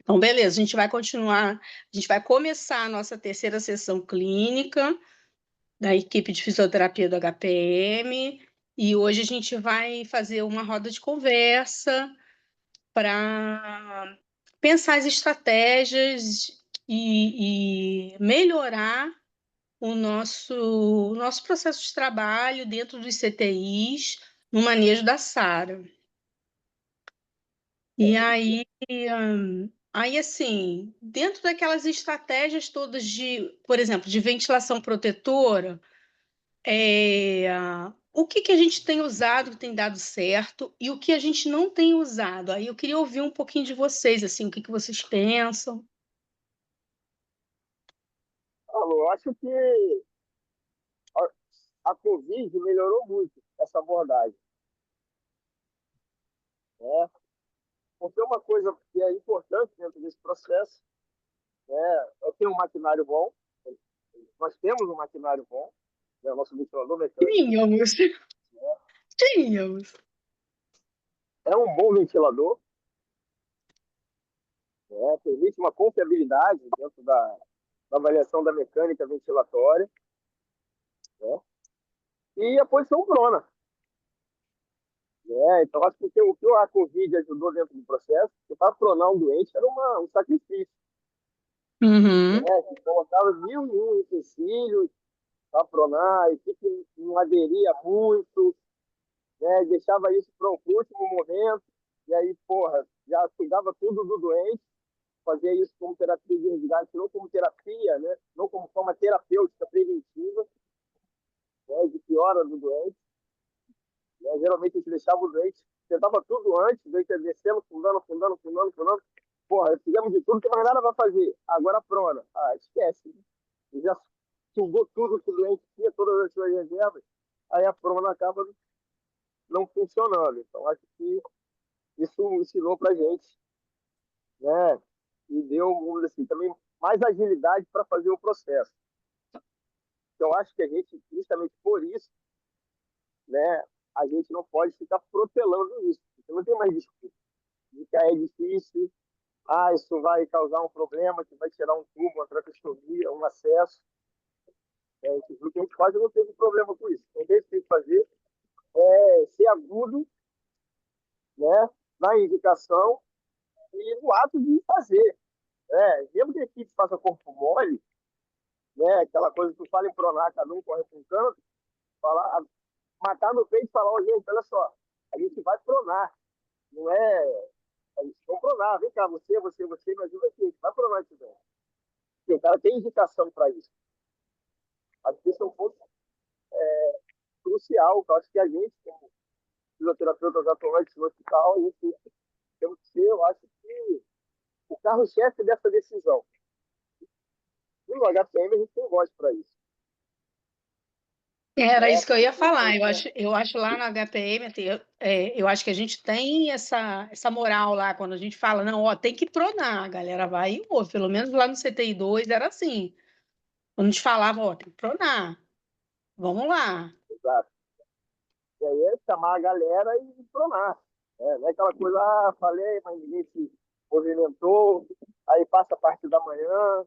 Então, beleza, a gente vai continuar, a gente vai começar a nossa terceira sessão clínica da equipe de fisioterapia do HPM, e hoje a gente vai fazer uma roda de conversa para pensar as estratégias e melhorar o nosso processo de trabalho dentro dos CTIs no manejo da SARA. E aí, assim, dentro daquelas estratégias todas de, por exemplo, de ventilação protetora, é, o que que a gente tem usado que tem dado certo e o que a gente não tem usado? Aí eu queria ouvir um pouquinho de vocês, assim, o que que vocês pensam. Alô, eu acho que a Covid melhorou muito essa abordagem, né? Porque uma coisa que é importante dentro desse processo é ter um maquinário bom. Nós temos um maquinário bom, né? O nosso ventilador mecânico Tínhamos, tínhamos. é um bom ventilador, né? Permite uma confiabilidade dentro da avaliação da mecânica ventilatória, né? E a posição prona. Então, acho que o que a Covid ajudou dentro do processo, porque para pronar um doente era um sacrifício. Uhum. Que colocava mil e um utensílios para pronar, a equipe não aderia muito, né? Deixava isso para o último momento, e aí, porra, já cuidava tudo do doente, fazia isso como terapia de resgate, não como terapia, né? Não como forma terapêutica preventiva, né? De piora do doente. Né? Geralmente a gente deixava o doente, tentava tudo antes, o doente ia descendo, fundando. Porra, fizemos de tudo, não tem mais nada para fazer. Agora prona. Ah, esquece. Né? Já sugou tudo que o doente tinha, todas as suas reservas, aí a prona acaba não funcionando. Então, acho que isso ensinou para gente, né? E deu, vamos dizer assim, também mais agilidade para fazer o processo. Então, acho que a gente, justamente por isso, né, a gente não pode ficar protelando isso, porque não tem mais desculpa. De que é difícil, isso vai causar um problema, que vai tirar um tubo, uma traqueostomia, um acesso. O que a gente quase não teve problema com isso. Então, o que a gente tem que fazer é ser agudo, né, na indicação e no ato de fazer. Mesmo que a equipe faça corpo mole, né, aquela coisa que tu fala em pronar, cada um corre para um canto, falar, matar no peito e falar, oh, gente, olha só, a gente vai pronar, não é. A gente vai pronar, vem cá, você, me ajuda aqui, a gente vai pronar isso daí. Porque o cara tem indicação para isso. Acho que esse é um ponto crucial, que eu acho que a gente, como fisioterapeutas atuantes no hospital, a gente temos que ser, eu acho que, o carro-chefe dessa decisão. E no HPM a gente tem voz para isso. Era Né? isso que eu ia falar. Eu acho lá no HPM, eu acho que a gente tem essa moral lá, quando a gente fala, não, ó, tem que pronar, a galera vai e ouve. Pelo menos lá no CTI 2 era assim. Quando a gente falava, ó, tem que pronar, vamos lá. Exato. E aí é chamar a galera e pronar. Não é aquela coisa, falei, mas ninguém se movimentou, aí passa a parte da manhã,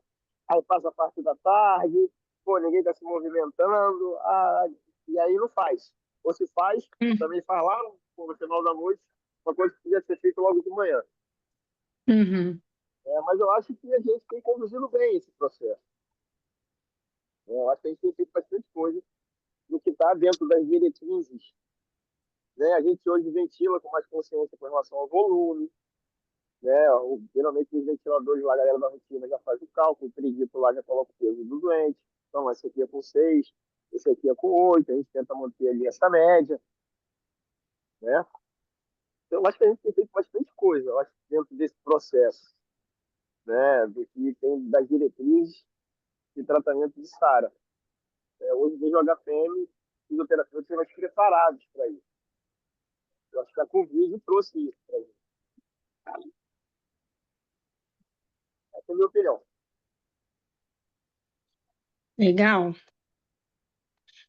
aí passa a parte da tarde, pô, ninguém está se movimentando, e aí não faz. Ou se faz, Hum. também faz lá no final da noite, uma coisa que podia ser feita logo de manhã. Uhum. Mas eu acho que a gente tem conduzido bem esse processo. Eu acho que a gente tem feito bastante coisa do que está dentro das diretrizes. Né? A gente hoje ventila com mais consciência com relação ao volume. Né? Geralmente os ventiladores lá, a galera da rotina já faz o cálculo, o acredito lá já coloca o peso do doente. Então, esse aqui é com 6, esse aqui é com 8, a gente tenta manter ali essa média. Né? Então, eu acho que a gente tem feito bastante coisa, eu acho, dentro desse processo, né? Do que tem das diretrizes de tratamento de SARA. Hoje, desde o HPM, fisioterapeutas mais preparados para isso. Eu acho que a Covid trouxe isso para gente. Essa é a minha opinião. Legal.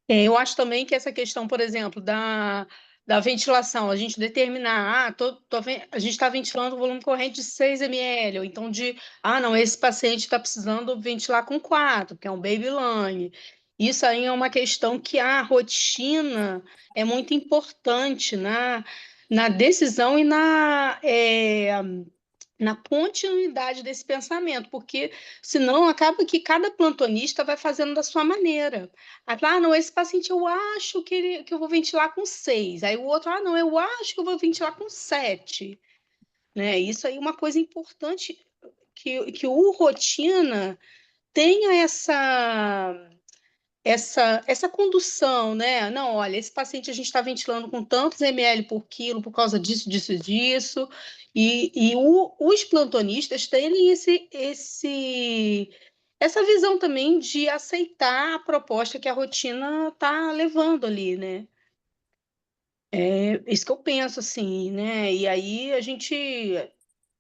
Eu acho também que essa questão, por exemplo, da ventilação, a gente determinar, a gente está ventilando o volume corrente de 6 ml, ou então não, esse paciente está precisando ventilar com 4, que é um baby lung. Isso aí é uma questão que a rotina é muito importante na decisão e na continuidade desse pensamento, porque senão acaba que cada plantonista vai fazendo da sua maneira. Não, esse paciente eu acho que eu vou ventilar com 6. Aí o outro, não, eu acho que eu vou ventilar com 7. Né? Isso aí é uma coisa importante que o rotina tenha essa condução, né? Não, olha, esse paciente a gente está ventilando com tantos ml por quilo por causa disso, disso, disso. Os plantonistas têm essa visão também de aceitar a proposta que a rotina está levando ali, né? É isso que eu penso, assim, né? E aí a gente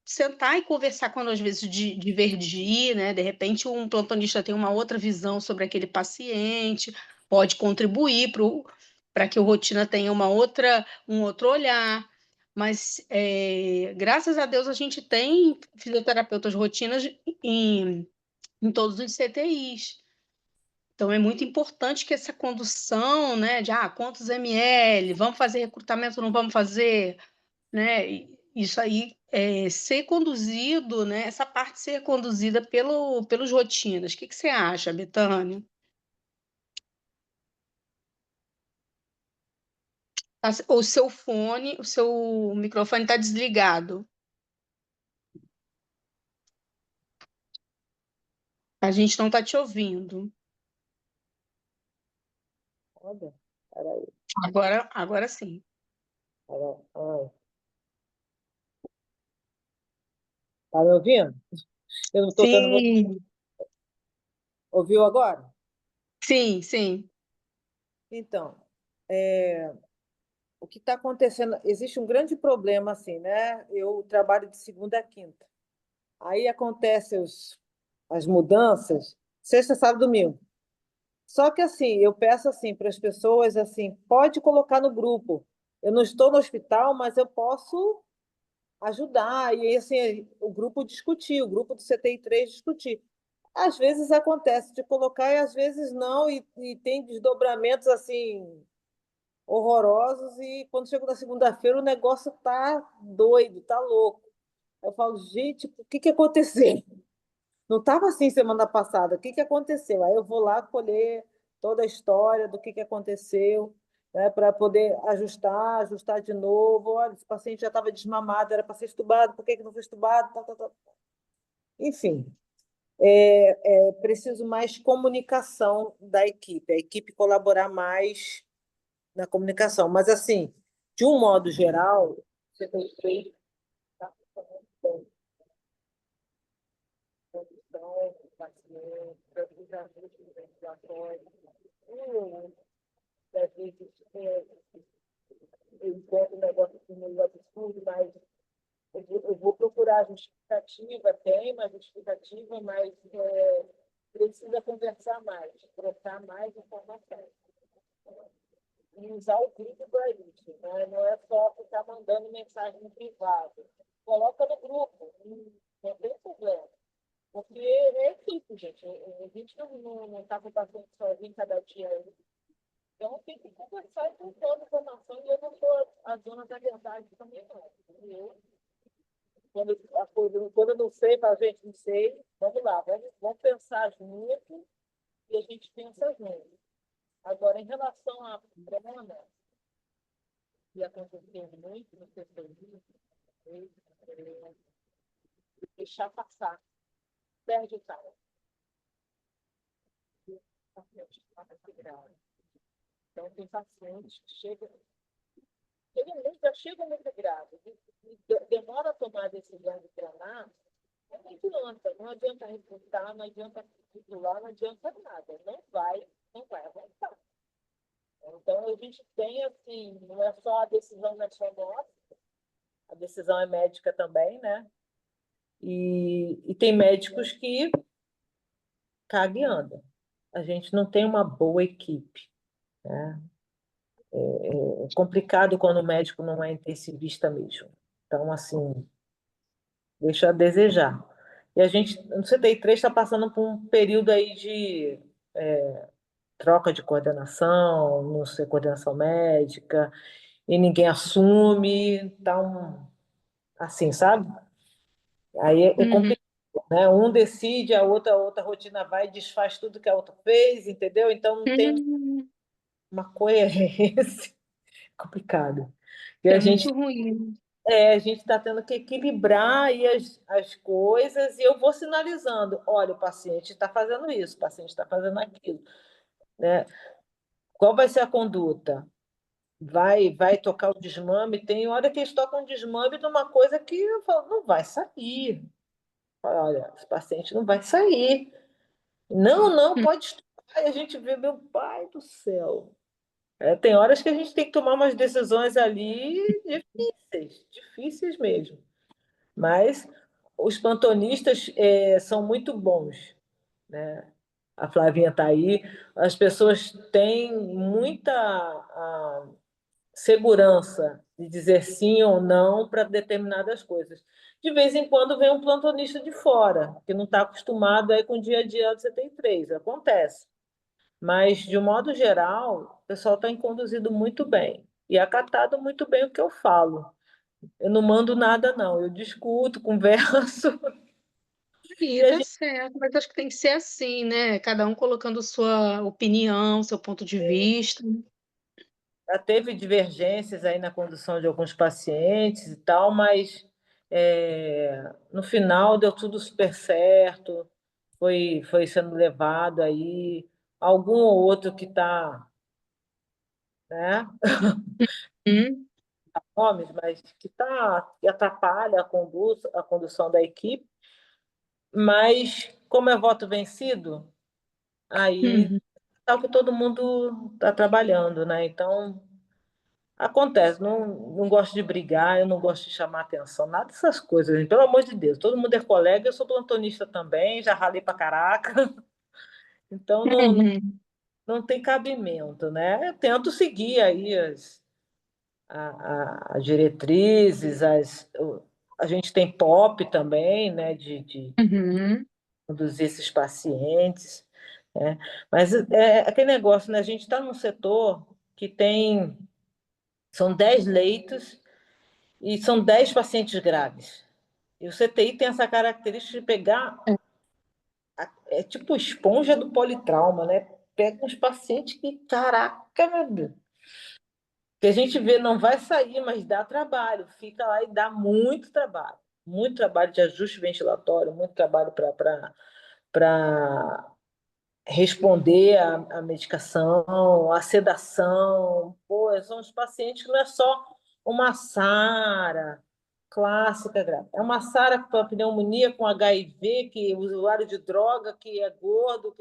sentar e conversar quando às vezes divergir, né? De repente um plantonista tem uma outra visão sobre aquele paciente, pode contribuir para que o rotina tenha um outro olhar. Mas graças a Deus a gente tem fisioterapeutas rotinas em todos os CTIs. Então é muito importante que essa condução, né, de quantos ml, vamos fazer recrutamento, não vamos fazer, né? Isso aí ser conduzido, né? Essa parte ser conduzida pelos rotinas. O que você acha, Betânia? O seu microfone está desligado. A gente não está te ouvindo. Olha, peraí. Agora sim. Tá me ouvindo? Eu não estou dando. Sim, Ouviu agora? sim, sim. Então, o que está acontecendo? Existe um grande problema, assim, né? Eu trabalho de segunda a quinta. Aí acontecem as mudanças, sexta, sábado, domingo. Só que assim, eu peço assim para as pessoas assim, pode colocar no grupo. Eu não estou no hospital, mas eu posso ajudar e assim o grupo discutir, o grupo do CTI3 discutir. Às vezes acontece de colocar e às vezes não e tem desdobramentos assim horrorosos e quando chego na segunda-feira o negócio tá doido, tá louco. Eu falo, gente, o que que aconteceu? Não estava assim semana passada. O que que aconteceu? Aí eu vou lá colher toda a história do que aconteceu, né, para poder ajustar de novo. Olha, esse paciente já estava desmamado, era para ser estubado, por que que não foi estubado? Tá, tá, tá. Enfim, é preciso mais comunicação da equipe, a equipe colaborar mais na comunicação. Mas, assim, de um modo geral, você tem feito condição, paciente, os ajustes ventilatórios, às vezes eu encontro um negócio assim meio absurdo, mas eu vou procurar justificativa, tem uma justificativa, mas precisa conversar mais, trocar mais informação. E usar o grupo para isso, né? Não é só ficar mandando mensagem no privado. Coloca no grupo, não tem problema. Porque é equipe, gente. A gente não está com o paciente sozinho cada dia. Então, tem que conversar e trocando informação. E eu não sou a dona da verdade também, não. Eu, quando eu não sei, falo, gente, não sei, vamos lá, vamos pensar junto e a gente pensa junto. Agora, em relação à prona, que aconteceu muito no terceiro dia, deixar passar, perde o tal. Então, tem pacientes que já chegam muito grave, demora a tomar a decisão de treinar, não adianta refutar, não adianta titular, não adianta nada, não vai avançar. Então, a gente tem, assim, não é só a decisão não é só nossa, a decisão é médica também, né? E tem médicos que cagam e andam. A gente não tem uma boa equipe, né? É complicado quando o médico não é intensivista mesmo. Então, assim, deixa a desejar. E a gente, no CTI 3, está passando por um período aí de troca de coordenação, não sei, coordenação médica, e ninguém assume, então, assim, sabe? Aí é Uhum. complicado, né? Um decide, a outra rotina vai e desfaz tudo que a outra fez, entendeu? Então não tem Uhum. uma coerência. Complicado. E É muito ruim. a gente está tendo que equilibrar aí as coisas e eu vou sinalizando, olha, o paciente está fazendo isso, o paciente está fazendo aquilo, né? Qual vai ser a conduta? Vai tocar o desmame? Tem hora que eles tocam desmame numa coisa que eu falo, não vai sair. Olha, esse paciente não vai sair. Não, não, pode estudar. E a gente vê, meu pai do céu. Tem horas que a gente tem que tomar umas decisões ali difíceis, difíceis mesmo. Mas os plantonistas são muito bons, né? A Flavinha está aí. As pessoas têm muita segurança de dizer sim ou não para determinadas coisas. De vez em quando vem um plantonista de fora, que não está acostumado aí com o dia a dia do CTI 3, acontece. Mas, de um modo geral, o pessoal está conduzido muito bem e acatado muito bem o que eu falo. Eu não mando nada, não. Eu discuto, converso E e a tá gente certo, mas acho que tem que ser assim, né? Cada um colocando sua opinião, seu ponto de vista. já teve divergências aí na condução de alguns pacientes e tal, mas no final deu tudo super certo, foi sendo levado aí. Algum ou outro que está, né, Hum, nomes, mas que atrapalha a condução da equipe, mas como é voto vencido, aí uhum, é o que todo mundo está trabalhando, né? Então, acontece, não, não gosto de brigar, eu não gosto de chamar atenção, nada dessas coisas, gente. Pelo amor de Deus, todo mundo é colega, eu sou plantonista também, já ralei pra caraca, então uhum, não tem cabimento, né? Eu tento seguir aí as diretrizes, a gente tem POP também, né, de uhum, conduzir esses pacientes, né? Mas é aquele negócio, né? A gente está num setor que são 10 leitos e são 10 pacientes graves. E o CTI tem essa característica de pegar, é tipo esponja do politrauma, né? Pega uns pacientes que, caraca, meu Deus, que a gente vê não vai sair, mas dá trabalho, fica lá e dá muito trabalho de ajuste ventilatório, muito trabalho para responder à medicação, à sedação. Pô, são os pacientes que não é só uma SARA clássica grave. É uma SARA com pneumonia, com HIV, que usuário de droga, que é gordo.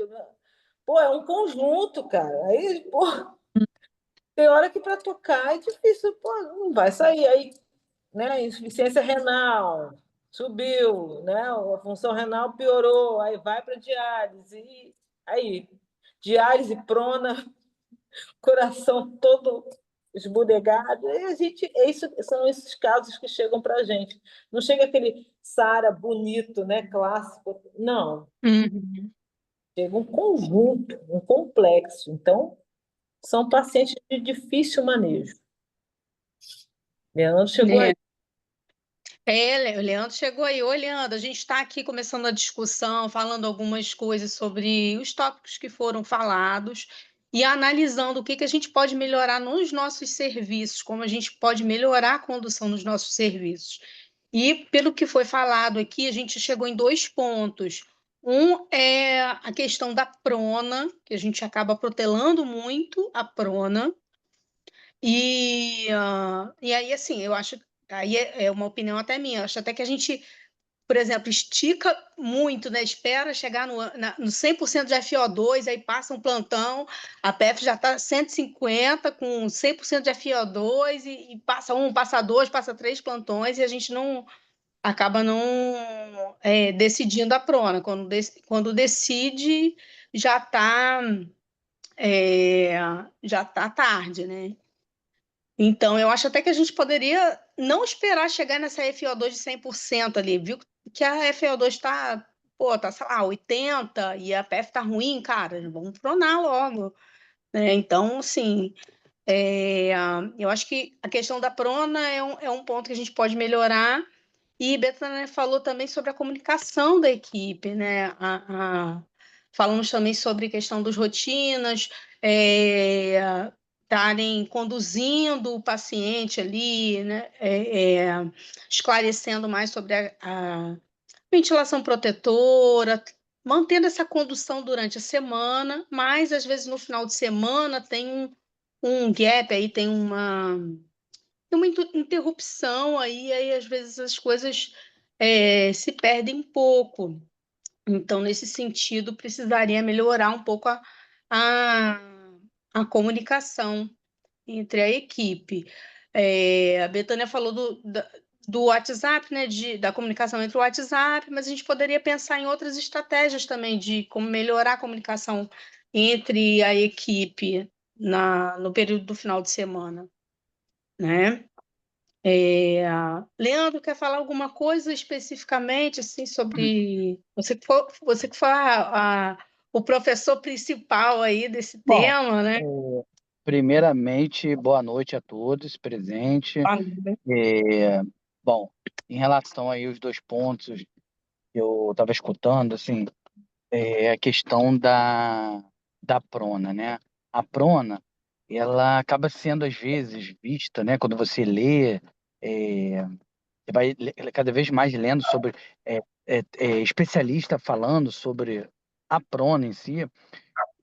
Pô, é um conjunto, cara. Aí, pô, tem hora que para tocar é difícil, pô, não vai sair. Aí, né, insuficiência renal subiu, né, a função renal piorou, aí vai para diálise, e aí, diálise prona, coração todo esbudegado, e são esses casos que chegam para a gente. Não chega aquele SARA bonito, né, clássico, não, uhum. chega um conjunto, um complexo. Então, são pacientes de difícil manejo. Leandro chegou aí. É. O Leandro chegou aí. Oi, Leandro, a gente está aqui começando a discussão, falando algumas coisas sobre os tópicos que foram falados e analisando o que que a gente pode melhorar nos nossos serviços, como a gente pode melhorar a condução nos nossos serviços. E pelo que foi falado aqui, a gente chegou em dois pontos. Um é a questão da prona, que a gente acaba protelando muito a prona. E aí, assim, eu acho, aí é uma opinião até minha, eu acho até que a gente, por exemplo, estica muito, né? Espera chegar no 100% de FO2, aí passa um plantão, a PF já está 150 com 100% de FO2 e passa um, passa dois, passa três plantões e a gente não acaba não decidindo a prona. Quando decide, já está já tá tarde, né? Então, eu acho até que a gente poderia não esperar chegar nessa FO2 de 100% ali, viu que a FO2 está, pô, tá, sei lá, 80 e a PF tá ruim, cara, vamos pronar logo, né? Então, assim, eu acho que a questão da prona é um ponto que a gente pode melhorar. E Betânia falou também sobre a comunicação da equipe, né? Falamos também sobre a questão dos rotinas, estarem conduzindo o paciente ali, né? Esclarecendo mais sobre a ventilação protetora, mantendo essa condução durante a semana, mas às vezes no final de semana tem um gap aí, tem uma interrupção aí às vezes as coisas se perdem um pouco. Então, nesse sentido, precisaria melhorar um pouco a, a comunicação entre a equipe. A Betânia falou do WhatsApp, né, da comunicação entre o WhatsApp, mas a gente poderia pensar em outras estratégias também de como melhorar a comunicação entre a equipe no período do final de semana, né? Leandro, quer falar alguma coisa especificamente assim sobre você que foi o professor principal aí desse Bom, tema, né? primeiramente, boa noite a todos presentes. É, bom, em relação aí aos dois pontos que eu estava escutando, assim, a questão da prona, né? A prona, ela acaba sendo às vezes vista, né? Quando você lê, você vai cada vez mais lendo sobre é, especialista falando sobre a prona em si,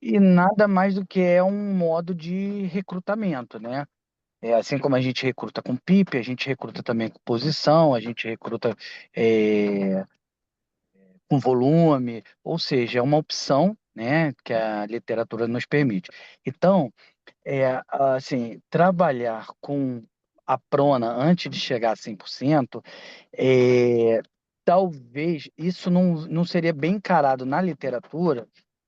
e nada mais do que é um modo de recrutamento, né? Assim como a gente recruta com PIP, a gente recruta também com posição, a gente recruta é, com volume, ou seja, é uma opção, né, que a literatura nos permite. Então, assim, trabalhar com a prona antes de chegar a 100%, é, talvez isso não seria bem encarado na literatura,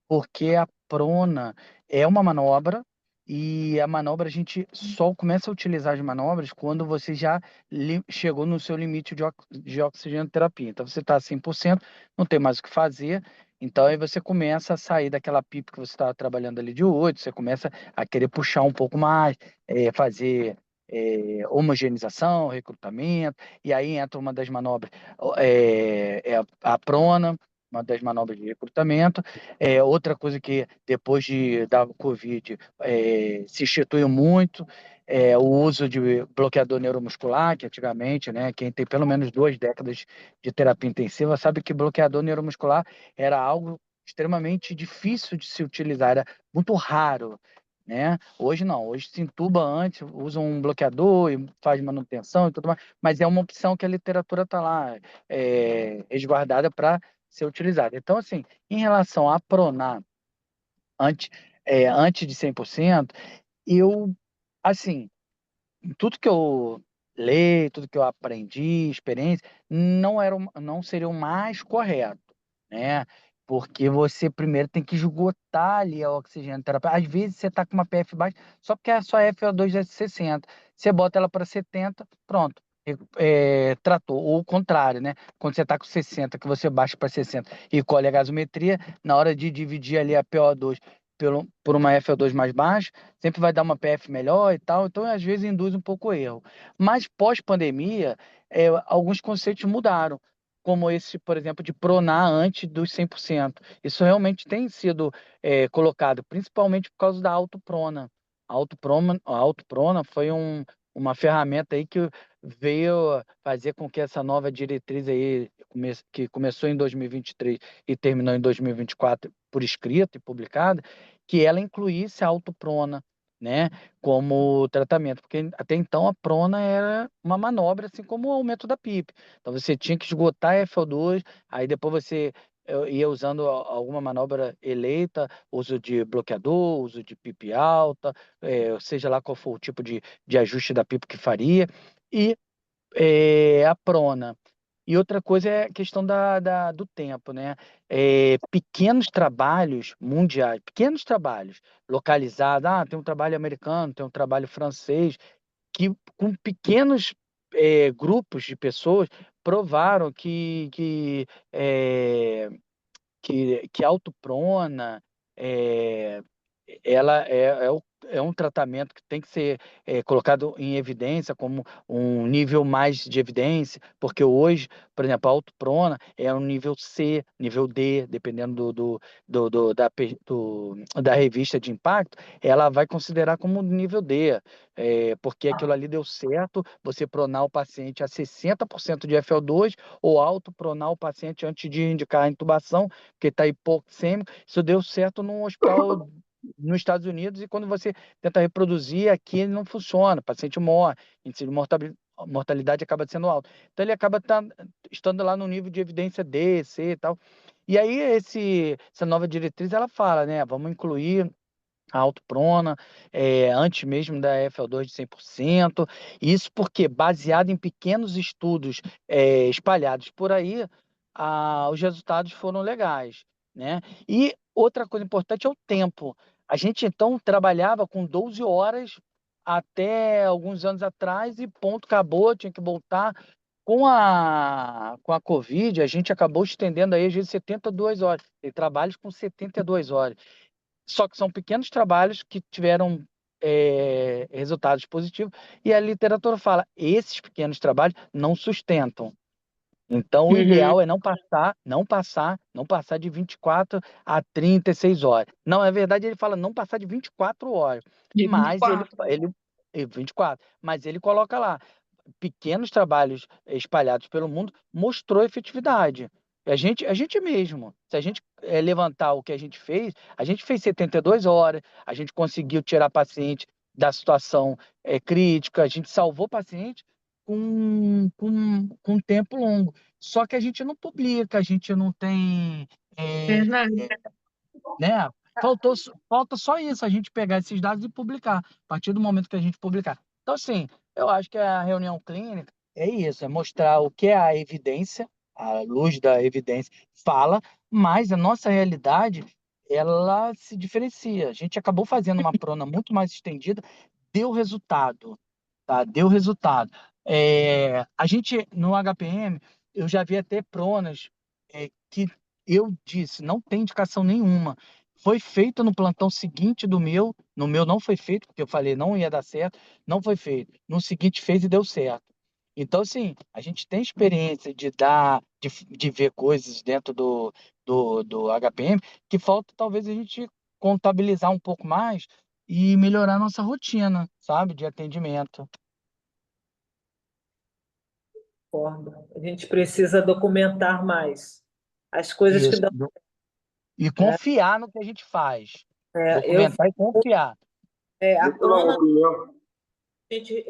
porque a prona é uma manobra e a manobra a gente só começa a utilizar as manobras quando você já chegou no seu limite de oxigenoterapia. Então você está a 100%, não tem mais o que fazer. Então aí você começa a sair daquela pipa que você estava trabalhando ali de 8, você começa a querer puxar um pouco mais, fazer homogeneização, recrutamento, e aí entra uma das manobras, a prona, uma das manobras de recrutamento. Outra coisa que depois da Covid se instituiu muito é o uso de bloqueador neuromuscular, que antigamente, né, quem tem pelo menos 2 décadas de terapia intensiva sabe que bloqueador neuromuscular era algo extremamente difícil de se utilizar, era muito raro, né? Hoje não, hoje se entuba antes, usa um bloqueador e faz manutenção e tudo mais, mas é uma opção que a literatura está lá resguardada para ser utilizada. Então, assim, em relação a pronar antes, antes de 100%, eu, assim, tudo que eu leio, tudo que eu aprendi, experiência, não seria o mais correto, né? Porque você primeiro tem que esgotar ali a oxigenoterapia. Às vezes você está com uma PF baixa, só porque a sua FO2 é 60. Você bota ela para 70, pronto. Tratou. Ou o contrário, né? Quando você está com 60, que você baixa para 60 e colhe a gasometria, na hora de dividir ali a PO2 por uma FO2 mais baixa, sempre vai dar uma PF melhor e tal, então às vezes induz um pouco o erro. Mas pós-pandemia, alguns conceitos mudaram, como esse, por exemplo, de pronar antes dos 100%. Isso realmente tem sido colocado, principalmente por causa da autoprona. A autoprona foi uma ferramenta aí que veio fazer com que essa nova diretriz aí, que começou em 2023 e terminou em 2024 por escrito e publicada, que ela incluísse a autoprona, né, como tratamento, porque até então a prona era uma manobra, assim como o aumento da PIP. Então você tinha que esgotar a FO2, aí depois você ia usando alguma manobra eleita, uso de bloqueador, uso de PIP alta, seja lá qual for o tipo de ajuste da PIP que faria, e a prona. E outra coisa é a questão do tempo, né? Pequenos trabalhos mundiais, pequenos trabalhos localizados. Tem um trabalho americano, tem um trabalho francês. que com pequenos grupos de pessoas provaram que a autoprona é, ela é um tratamento que tem que ser colocado em evidência como um nível mais de evidência, porque hoje, por exemplo, a autoprona é um nível C, nível D, dependendo da revista de impacto, ela vai considerar como nível D, porque aquilo ali deu certo, você pronar o paciente a 60% de FO2 ou autopronar o paciente antes de indicar a intubação, porque está hipoxêmico. Isso deu certo num hospital nos Estados Unidos, e quando você tenta reproduzir aqui, ele não funciona, o paciente morre, o índice de mortalidade acaba sendo alto. Então, ele acaba estando lá no nível de evidência D, C e tal. E aí, essa nova diretriz, ela fala, né, vamos incluir a autoprona, antes mesmo da FO2 de 100%. Isso porque, baseado em pequenos estudos espalhados por aí, os resultados foram legais, né? E outra coisa importante é o tempo. A gente, então, trabalhava com 12 horas até alguns anos atrás e ponto, acabou, tinha que voltar. Com a Covid, a gente acabou estendendo aí, às vezes, 72 horas. Tem trabalhos com 72 horas. Só que são pequenos trabalhos que tiveram resultados positivos, e a literatura fala, esses pequenos trabalhos não sustentam. Então, o Uhum. ideal é não passar de 24 a 36 horas. Não, é verdade, ele fala não passar de 24 horas, De mas 24. 24, mas ele coloca lá, pequenos trabalhos espalhados pelo mundo, mostrou efetividade. A gente mesmo, se a gente levantar o que a gente fez 72 horas, a gente conseguiu tirar paciente da situação crítica, a gente salvou paciente com tempo longo. Só que a gente não publica, a gente não tem, é, Verdade. né? Falta só isso, a gente pegar esses dados e publicar, a partir do momento que a gente publicar. Então, assim, eu acho que a reunião clínica é isso, é mostrar o que é a evidência, a luz da evidência fala, mas a nossa realidade, ela se diferencia. A gente acabou fazendo uma prona muito mais estendida, deu resultado, tá? Deu resultado. A gente, no HPM, eu já vi até pronas que eu disse, não tem indicação nenhuma. Foi feito no plantão seguinte do meu, no meu não foi feito, porque eu falei não ia dar certo, não foi feito. No seguinte fez e deu certo. Então, assim, a gente tem experiência de ver coisas dentro do HPM, que falta talvez a gente contabilizar um pouco mais e melhorar nossa rotina, sabe, de atendimento. Concordo. A gente precisa documentar mais as coisas que Isso. dão, E né? confiar no que a gente faz. Eu Documentar e confiar. a Deixa eu dar uma prona, opinião. a gente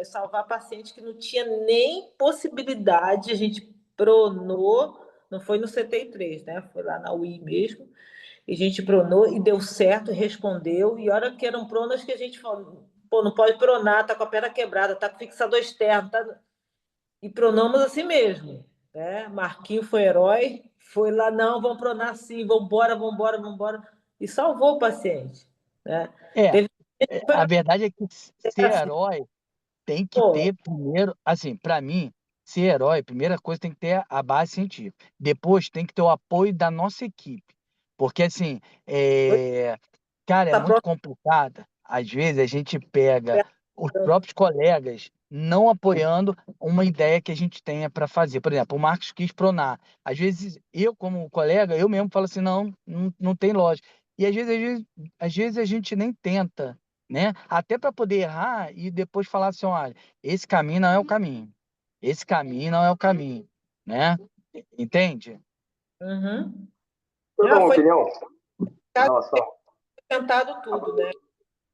salvar paciente que não tinha nem possibilidade, a gente pronou, não foi no CT3, né? Foi lá na UI mesmo. E a gente pronou e deu certo, respondeu. E olha que eram pronas que a gente falou, pô, não pode pronar, tá com a perna quebrada, tá com fixador externo, tá... E pronamos assim mesmo, né? Marquinho foi herói, foi lá, não, vamos pronar sim, vamos embora, vamos embora, vamos embora. E salvou o paciente, né? É, Teve a verdade é que ser assim, herói tem que pô, ter primeiro, assim, para mim, ser herói, primeira coisa tem que ter a base científica. Depois tem que ter o apoio da nossa equipe. Porque, assim, cara, é tá muito pronto. complicado. Às vezes a gente pega os próprios colegas não apoiando uma ideia que a gente tenha para fazer. Por exemplo, o Marcos quis pronar. Às vezes, eu, como colega, eu mesmo falo assim, não tem lógica. E às vezes a gente nem tenta, né? Até para poder errar e depois falar assim, olha, esse caminho não é o caminho. Esse caminho não é o caminho, né? Entende? Uhum. Deixa eu dar Já uma foi opinião em relação. tentado tudo, né?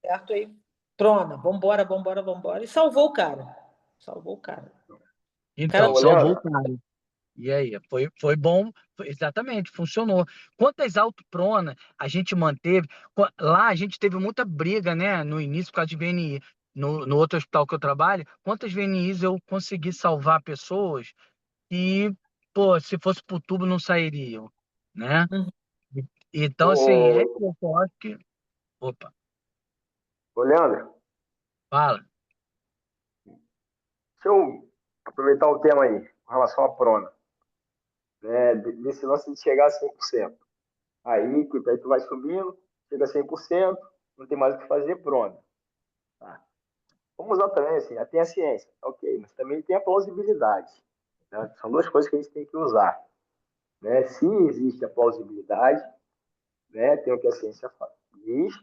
Certo aí, trona, vambora, vambora, vambora. E salvou o cara. Salvou o cara. O cara Então, Ô, salvou o Leandro, cara. E aí, foi bom, exatamente, funcionou. Quantas autoprona a gente manteve? Lá a gente teve muita briga, né, no início por causa de VNI. No outro hospital que eu trabalho, quantas VNIs eu consegui salvar pessoas que, pô, se fosse pro tubo não sairiam, né? Uhum. Então, assim, é ô, isso, eu acho que... Opa, ô, Leandro, fala. Deixa eu aproveitar o tema aí, com relação à prona, né? Desse lance de chegar a 100%. Aí tu vai subindo, chega a 100%, não tem mais o que fazer, prona. Tá? Vamos usar também, assim, tem a ciência, ok, mas também tem a plausibilidade. Né? São duas coisas que a gente tem que usar. Né? Se existe a plausibilidade, né? Tem o que a ciência diz,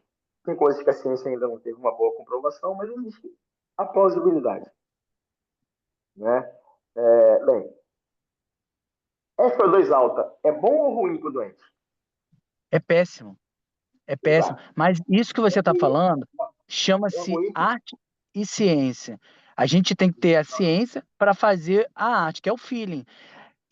tem coisas que a ciência ainda não teve uma boa comprovação, mas existe a plausibilidade. Né? Bem, FO2 alta é bom ou ruim para o doente? É péssimo. É péssimo. Exato. Mas isso que É você está ruim, falando é chama-se ruim. arte e ciência. A gente tem que ter a ciência para fazer a arte, que é o feeling.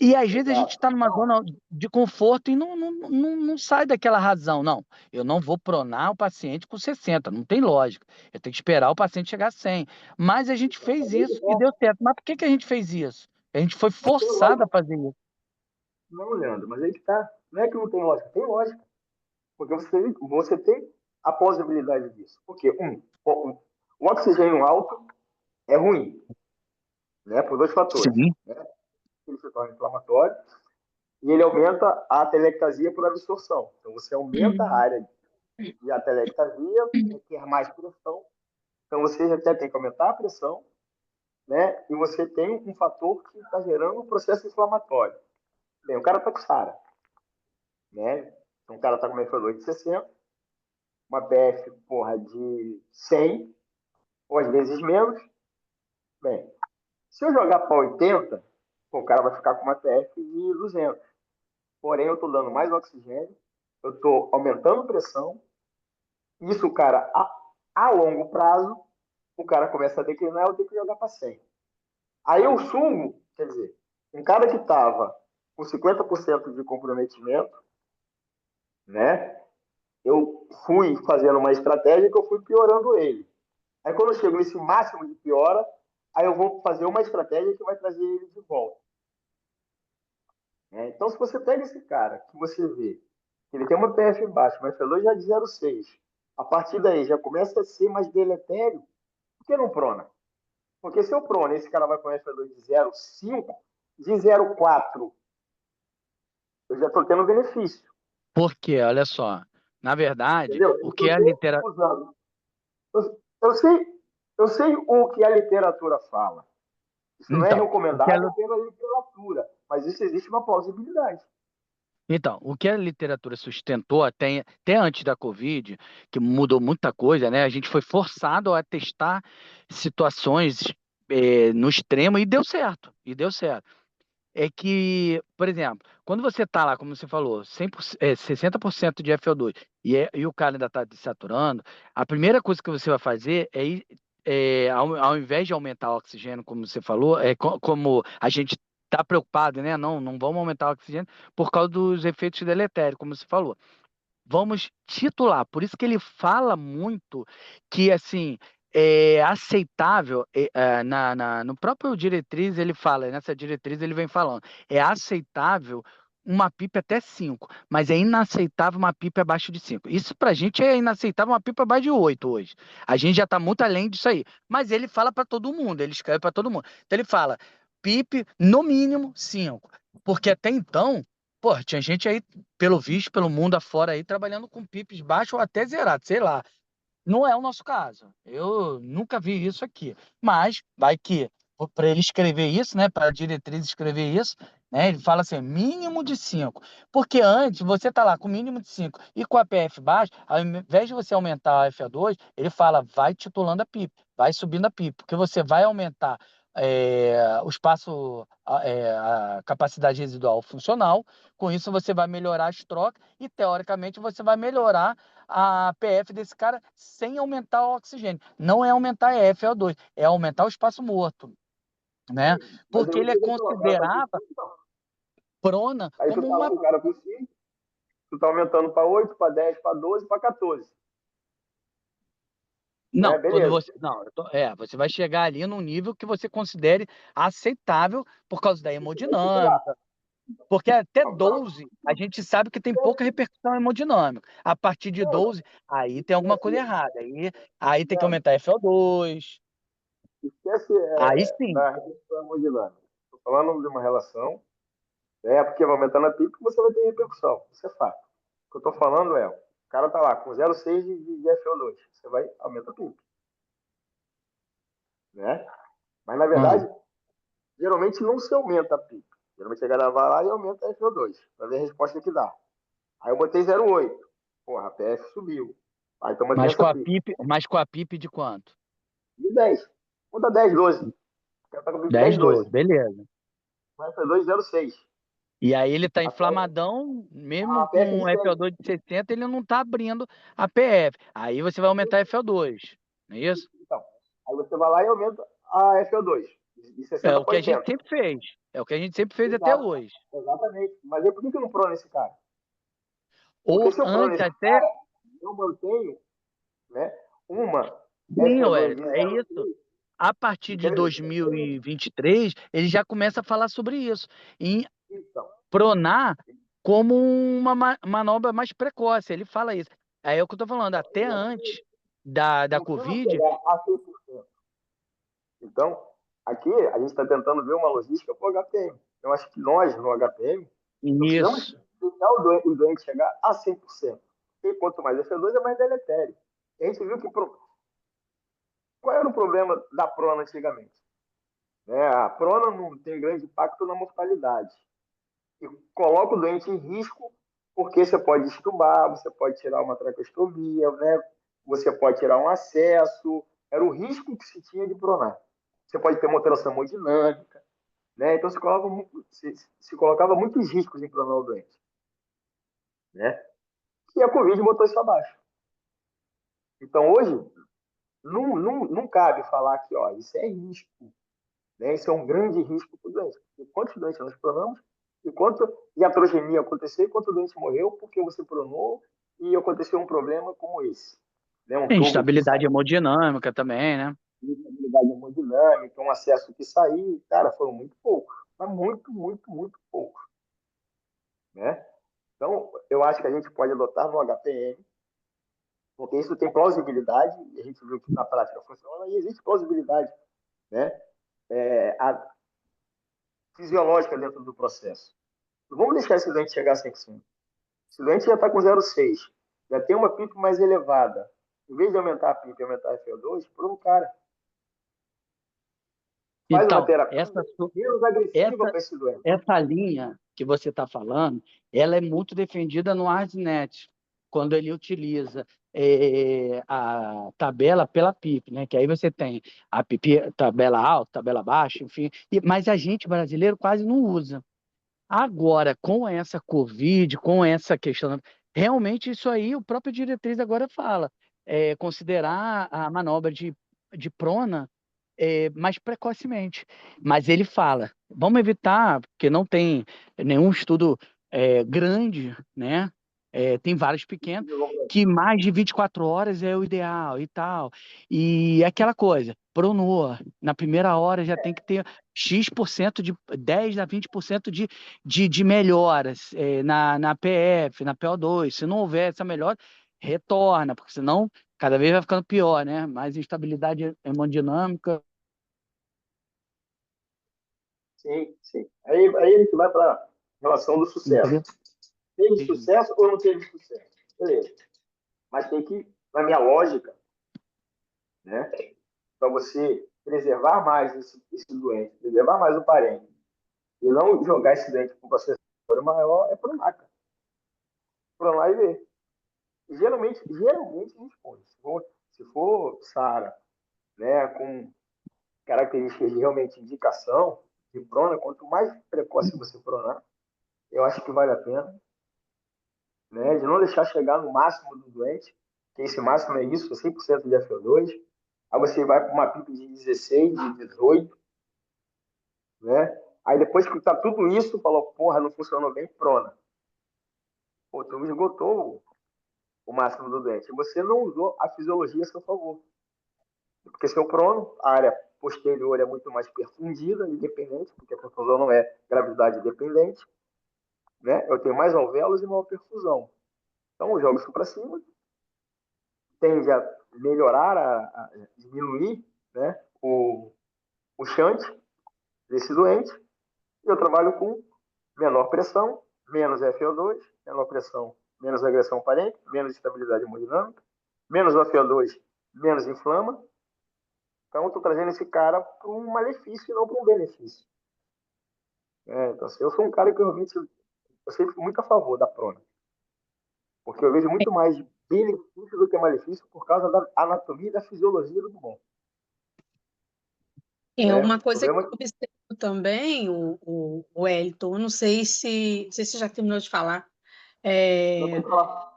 E às vezes a gente Exato. está numa Não, zona de conforto e não sai daquela razão. Não, eu não vou pronar o paciente com 60, não tem lógica. Eu tenho que esperar o paciente chegar a 100. Mas a gente fez mas aí que isso tá. e deu certo. Mas por que que a gente fez isso? A gente foi Não tem forçado a lógica. fazer isso. Não, Leandro, mas aí que tá. Não é que não tem lógica, tem lógica. Porque você tem a possibilidade disso. Porque, o oxigênio alto é ruim, né? Por dois fatores. Sim. Né? Ele se torna inflamatório e ele aumenta a atelectasia por absorção. Então, você aumenta a área de atelectasia, requer mais pressão. Então, você já tem que aumentar a pressão, né? E você tem um fator que está gerando um processo inflamatório. Bem, o cara está com SARA, né? Então, o cara está com uma FO2 de 60, uma PF, porra, de 100, ou às vezes menos. Bem, se eu jogar para 80, pô, o cara vai ficar com uma PF de 200. Porém, eu estou dando mais oxigênio, eu estou aumentando a pressão. Isso, cara, a longo prazo, o cara começa a declinar, eu tenho que jogar para 100. Aí eu sumo, quer dizer, um cara que estava com 50% de comprometimento, né? Eu fui fazendo uma estratégia que eu fui piorando ele. Aí quando eu chego nesse máximo de piora, aí eu vou fazer uma estratégia que vai trazer ele de volta. Né? Então, se você pega esse cara, que você vê que ele tem uma PF baixa, mas falou já de 0,6, a partir daí já começa a ser mais deletério, por que não prona? Porque se eu prona, esse cara vai com FA2 de 0,5, de 0,4, eu já estou tendo benefício. Porque, olha só, na verdade, Entendeu? o Eu que estou é a literatura. usando. Eu sei o que a literatura fala. Isso não é Então, recomendável pela literatura, mas isso existe uma plausibilidade. o que a literatura sustentou até antes da Covid, que mudou muita coisa, né? A gente foi forçado a testar situações no extremo e deu certo, É que, por exemplo, quando você está lá, como você falou, 100%, 60% de FO2 e o cara ainda está desaturando, a primeira coisa que você vai fazer ao invés de aumentar o oxigênio, como você falou, como a gente está preocupado, né? Não vamos aumentar o oxigênio por causa dos efeitos deletérios, como você falou. Vamos titular. Por isso que ele fala muito que, assim, é aceitável, no próprio diretriz ele fala, nessa diretriz ele vem falando, é aceitável uma PIP até 5, mas é inaceitável uma PIP abaixo de 5. Isso pra gente é inaceitável uma PIP abaixo de 8 hoje. A gente já tá muito além disso aí. Mas ele fala para todo mundo, ele escreve para todo mundo. Então ele fala, PIP no mínimo 5. Porque até então, pô, tinha gente aí pelo visto, pelo mundo afora aí, trabalhando com pips baixo ou até zerado, sei lá. Não é o nosso caso. Eu nunca vi isso aqui. Mas vai que, para ele escrever isso, né, para a diretriz escrever isso, né, ele fala assim, mínimo de 5. Porque antes, você tá lá com mínimo de 5 e com a PF baixa, ao invés de você aumentar a FA2, ele fala, vai titulando a PIP, vai subindo a PIP, porque você vai aumentar o espaço, a capacidade residual funcional, com isso você vai melhorar as trocas e, teoricamente, você vai melhorar a PF desse cara sem aumentar o oxigênio. Não é aumentar a FO2, é aumentar o espaço morto, né? Mas Porque eu ele é queria o cara tá com considerado 5, não. prona Aí tu como tá uma. com o cara com 5, tu tá aumentando para 8, para 10, para 12, para 14. Né? Não, quando Beleza. você. Não, você vai chegar ali num nível que você considere aceitável por causa da Isso vai superar. hemodinâmica. Porque até Não, não, 12 a gente sabe que tem pouca repercussão hemodinâmica. A partir de não, 12, aí tem alguma coisa errada. Aí tem que Leandro, aumentar FO2. Esquece Aí sim. da repercussão hemodinâmica. Estou falando de uma relação, porque vai aumentando a PIP, você vai ter repercussão. Isso é fato. O que eu estou falando o cara está lá com 0,6 de FO2. Você vai aumentar a PIP. Né? Mas, na Ah, verdade, geralmente não se aumenta a PIP. Geralmente a galera vai lá e aumenta a FO2, para ver a resposta que dá. Aí eu botei 0,8. Porra, a PF subiu. Aí então mantém essa PIP. mas com a PIP de quanto? De 10. Conta 10, 12. O cara tá com a PIP 10, 10, 12. 12, beleza. Mas FO2, 0,6. E aí ele tá A PF, inflamadão, a mesmo PF com de 100. FO2 de 60, ele não tá abrindo a PF. Aí você vai aumentar a FO2, não é isso? Então, aí você vai lá e aumenta a FO2. De É 60 o que para a gente 80. sempre fez. É o que a gente sempre fez até Exato. hoje. Exatamente. Mas aí por que eu não prono esse cara? Porque Ou se eu prono antes esse até. cara, eu mantenho, né, uma Sim, FO2 Wellington, de é isso. 0,3. A partir de Entendeu? 2023, ele já começa a falar sobre isso. Em Então, pronar como uma manobra mais precoce. Ele fala isso. Aí é o que eu tô falando, até antes da não precisa Covid. chegar a 100%. Então, aqui a gente está tentando ver uma logística para o HPM. Eu acho que nós, no HPM, não precisamos Isso. deixar o doente chegar a 100%. E quanto mais FO2, é mais deletério. A gente viu que qual era o problema da prona antigamente? A prona não tem grande impacto na mortalidade. E coloca o doente em risco porque você pode estubar, você pode tirar uma traqueostomia, né? Você pode tirar um acesso. Era o risco que se tinha de pronar. Você pode ter uma alteração hemodinâmica, né? Então se colocava muitos riscos em pronar o doente, né? E a Covid botou isso abaixo. Então hoje não cabe falar que isso é risco, né? Isso é um grande risco para o doente. E quantos doentes nós pronamos? E quanto iatrogenia aconteceu e quanto doente morreu porque você pronou e aconteceu um problema como esse, né? Um tubo que Instabilidade saiu, hemodinâmica também, né? instabilidade hemodinâmica, um acesso que saiu, cara, foram muito poucos, mas muito, muito, muito poucos, né? Então, eu acho que a gente pode adotar no HPM, porque isso tem plausibilidade, e a gente viu que na prática funciona, e existe plausibilidade, né? A fisiológica dentro do processo. Vamos deixar esse doente chegar a 100%. Se o doente já está com 0,6, já tem uma PIP mais elevada, em vez de aumentar a PIP e aumentar a FO2, por um cara. Faz uma Então, terapia menos agressiva essa, para esse doente. essa linha que você está falando, ela é muito defendida no ARDNet, quando ele utiliza a tabela pela PIP, né? Que aí você tem a PIP, tabela alta, tabela baixa, enfim. Mas a gente brasileiro quase não usa. Agora, com essa Covid, com essa questão, realmente isso aí, o próprio diretriz agora fala, considerar a manobra de prona mais precocemente. Mas ele fala, vamos evitar, porque não tem nenhum estudo grande, né? Tem vários pequenos, que mais de 24 horas é o ideal e tal. E aquela coisa, pronou, na primeira hora já tem que ter X% de 10 a 20% de melhoras na PF, na PO2. Se não houver essa melhora, retorna, porque senão cada vez vai ficando pior, né? Mais instabilidade hemodinâmica. Sim, sim. Aí a gente vai para a relação do sucesso. Entendeu? Teve sucesso ou não teve sucesso? Beleza. Mas tem que, na minha lógica, né, para você preservar mais esse doente, preservar mais o parente, e não jogar esse doente com um processo maior, é pronar, cara. Pronar e ver. Geralmente responde. Se for Sara, né, com características de realmente indicação de prona, quanto mais precoce você pronar, eu acho que vale a pena, né, de não deixar chegar no máximo do doente, que esse máximo é isso, 100% de FO2. Aí você vai para uma PIP de 16, de 18, né? Aí depois que tá tudo isso, falou, porra, não funcionou bem, prona. Pô, tu esgotou o máximo do doente. Você não usou a fisiologia a seu favor. Porque seu prono, a área posterior é muito mais perfundida, independente, porque a perfusão não é gravidade dependente, né? Eu tenho mais alvéolos e maior perfusão. Então eu jogo isso para cima, tende a melhorar, a diminuir, né, o shunt desse doente, e eu trabalho com menor pressão, menos FO2, menor pressão, menos agressão parente, menos estabilidade hemodinâmica, menos FO2, menos inflama. Então, eu estou trazendo esse cara para um malefício e não para um benefício. Então, assim, eu sou um cara que eu sempre fui muito a favor da prona, porque eu vejo muito mais benefício do que malefício por causa da anatomia e da fisiologia do bom. É uma O coisa que problema eu observo também, o Wellington, eu não sei se você já terminou de falar. não É, pode falar.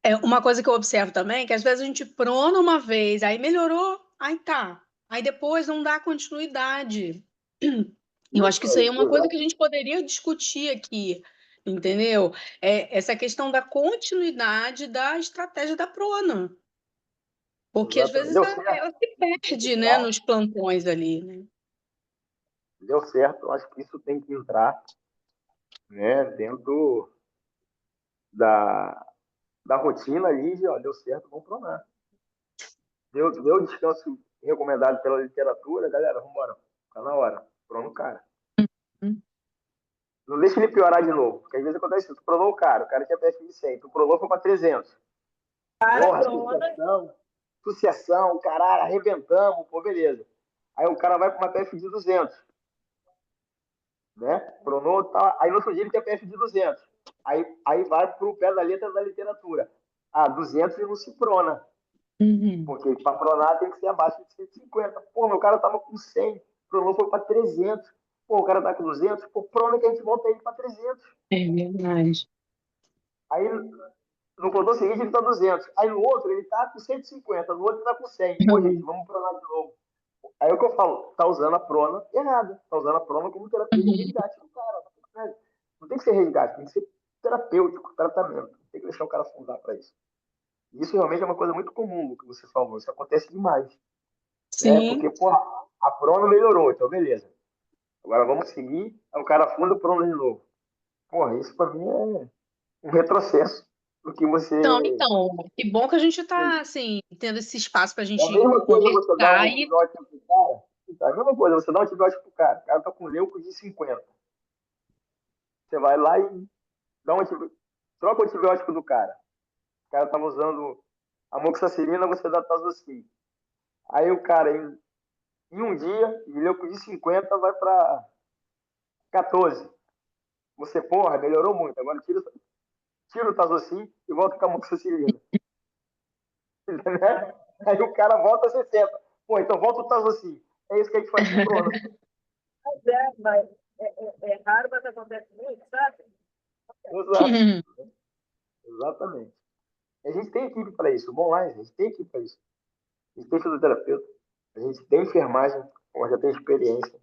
é uma coisa que eu observo também, que às vezes a gente prona uma vez, aí melhorou, aí tá. Aí depois não dá continuidade. Eu acho que isso aí é uma coisa que a gente poderia discutir aqui, entendeu? Essa questão da continuidade da estratégia da prona. Porque às Exatamente. vezes ela se perde, né, nos plantões ali, né? Deu certo, eu acho que isso tem que entrar, né, dentro da, da rotina ali de, ó, deu certo, vamos pronar. Deu descanso recomendado pela literatura, galera, vamos embora. Tá na hora. Prona o cara. Hum. Não deixa ele piorar de novo, porque às vezes acontece isso. Tu pronou o cara tinha PF de 100, tu pronou foi para 300. Para, Porra, prona. sucessão, caralho, arrebentamos, pô, beleza. Aí o cara vai para uma PF de 200, né? Pronou, tá, aí no outro dia ele tem PF de 200. Aí vai pro pé da letra da literatura. 200 e não se prona. Uhum. Porque para pronar tem que ser abaixo de 150. Pô, meu cara tava com 100, pronou foi para 300. Pô, o cara tá com 200, pô, prona que a gente volta ele para 300. É verdade. Aí no plantão seguinte ele tá 200. Aí no outro ele tá com 150, no outro ele tá com 100. Pô, gente, vamos pronar de novo. Aí é o que eu falo, tá usando a prona errada. Tá usando a prona como terapia de resgate do cara. Não tem que ser resgate, tem que ser terapêutico, tratamento. Tem que deixar o cara afundar para isso. E isso realmente é uma coisa muito comum, o que você falou. Isso acontece demais. Né? Sim. Porque, porra, a prona melhorou, então beleza. Agora vamos seguir, aí o cara afunda o prona de novo. Porra, isso pra mim é um retrocesso do que você. Então, que bom que a gente está assim, tendo esse espaço para a É a gente mesma coisa você dar um conversar e antibiótico pro cara. Então, é a mesma coisa, você dá um antibiótico pro cara. O cara tá com leuco de 50. Você vai lá e dá um antibiótico. Troca o antibiótico do cara. O cara tava usando amoxicilina, você dá tazocin. Aí o cara, em um dia, de leuco de 50 vai para 14. Você, porra, melhorou muito. Agora tira o tazocin e volta com a amoxicilina. Entendeu? Aí o cara volta a 60. Pô, então volta o tazocin. É isso que a gente faz com o prona. Mas é raro, mas acontece muito, sabe? Exato. Exatamente. A gente tem equipe para isso. O bom lá, a gente tem equipe para isso. A gente tem fisioterapeuta, a gente tem enfermagem, já tem experiência.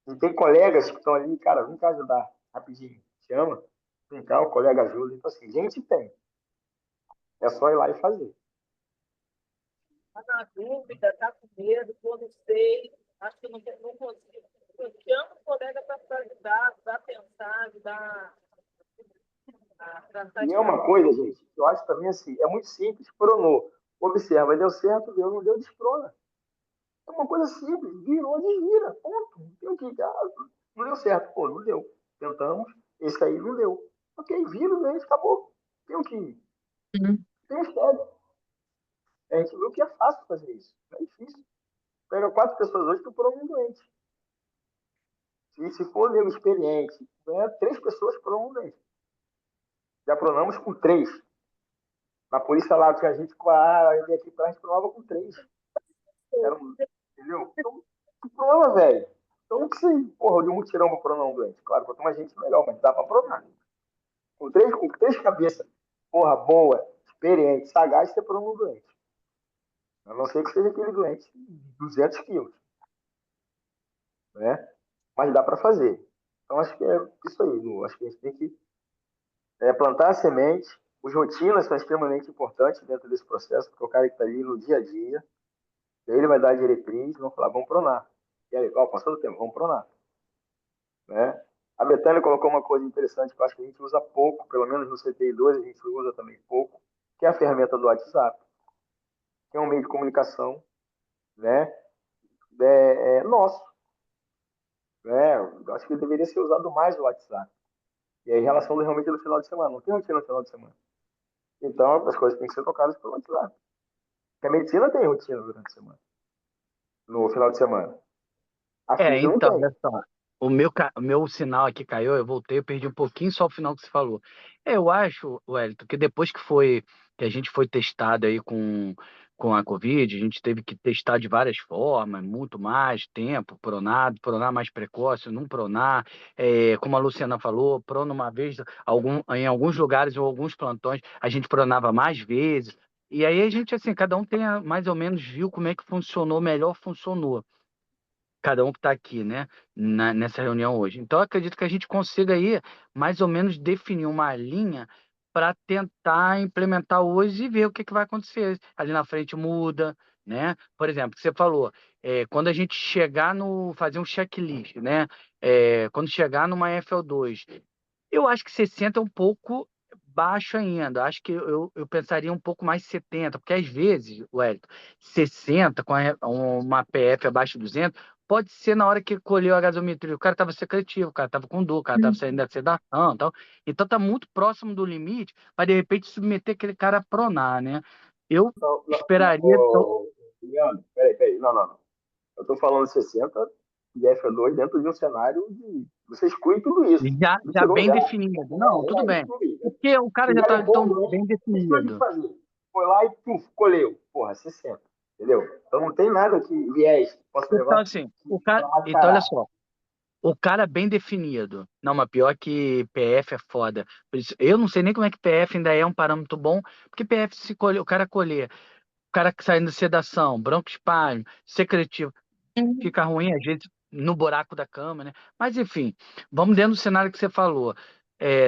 A gente tem colegas que estão ali, cara, vem cá ajudar rapidinho. Chama, vem cá, o colega ajuda. Então, assim, gente tem. É só ir lá e fazer. Está na dúvida, está com medo, pô, não sei, acho que não consigo. Eu chamo o colega para ajudar, para pensar, ajudar a tratar E de é uma coisa, gente, que eu acho também assim, é muito simples. Pronou. Observa, deu certo, deu, não deu, desprona. É uma coisa simples, virou, desvira, ponto. Não tem o que, não deu certo, pô, não deu. Tentamos, esse aí não deu. Ok, vira, né? Acabou. Tem o que, tem um sério. A gente viu que é fácil fazer isso, não é difícil. Pega 4 pessoas hoje, tu por um doente. Se for nego experiente, 3 pessoas por um doente. Já pronamos com 3. Na polícia lá tinha gente com eu vim aqui pra gente pronava com 3. Entendeu? Então, tu prova, velho. Então não precisa, porra, de um mutirão pra pronar um doente. Claro, quanto mais gente, melhor, mas dá pra pronar. Com três cabeças, porra, boa, experiente, sagaz, você prona um doente. A não ser que seja aquele doente de 200 quilos, né? Mas dá pra fazer. Então acho que é isso aí, Lu. Acho que a gente tem que plantar a semente. Os rotinas são extremamente importantes dentro desse processo, porque o cara que está ali no dia a dia, ele vai dar a diretriz, vão falar, vamos pronar. E aí, passou do tempo, vamos pronar. Né? A Betânia colocou uma coisa interessante que eu acho que a gente usa pouco, pelo menos no CTI2 a gente usa também pouco, que é a ferramenta do WhatsApp, que é um meio de comunicação, né? nosso. Né? Eu acho que deveria ser usado mais o WhatsApp. E aí, em relação realmente no final de semana, não tem rotina no final de semana. Então, as coisas têm que ser tocadas pelo WhatsApp. Porque a medicina tem rotina durante a semana, no final de semana. A física não Então, tem. olha só. O meu sinal aqui caiu, eu voltei, eu perdi um pouquinho só o final que você falou. Eu acho, Wellington, que depois que a gente foi testado aí com a Covid, a gente teve que testar de várias formas, muito mais tempo, pronar mais precoce, não pronar, como a Luciana falou, prona uma vez, em alguns lugares ou alguns plantões, a gente pronava mais vezes. E aí a gente, assim, cada um mais ou menos viu como é que funcionou, melhor funcionou cada um que está aqui, né, nessa reunião hoje. Então, eu acredito que a gente consiga aí, mais ou menos, definir uma linha para tentar implementar hoje e ver o que vai acontecer. Ali na frente muda, né? Por exemplo, você falou, quando a gente chegar fazer um checklist, né? Quando chegar numa FL2, eu acho que 60 é um pouco baixo ainda. Acho que eu pensaria um pouco mais 70, porque às vezes, Wellington, 60 com uma PF abaixo de 200, pode ser na hora que colheu a gasometria. O cara estava secretivo, o cara estava com dor, o cara estava saindo da sedação e tal. Então está muito próximo do limite para, de repente, submeter aquele cara a pronar, né? Eu Não, não, esperaria. Leandro, peraí. Não. Eu estou falando 60 e F2 dentro de um cenário de. Você exclui tudo isso. Você Já tirou bem já. definido. Não, tudo bem. Exclui. Porque o cara já está Fizeram tão bom, bem o que a gente definido. fazer? Foi lá e puf, colheu. Porra, 60. Entendeu? Então não tem nada que viés possa Então, levar assim, para lá de então, olha caralho. só, o cara bem definido. Não, mas pior que PF é foda. Por isso, eu não sei nem como é que PF ainda é um parâmetro bom, porque PF, se colher, o cara colher, o cara que saindo de sedação, broncoespasmo, secretivo, fica ruim, às vezes, no buraco da cama, né? Mas, enfim, vamos dentro do cenário que você falou.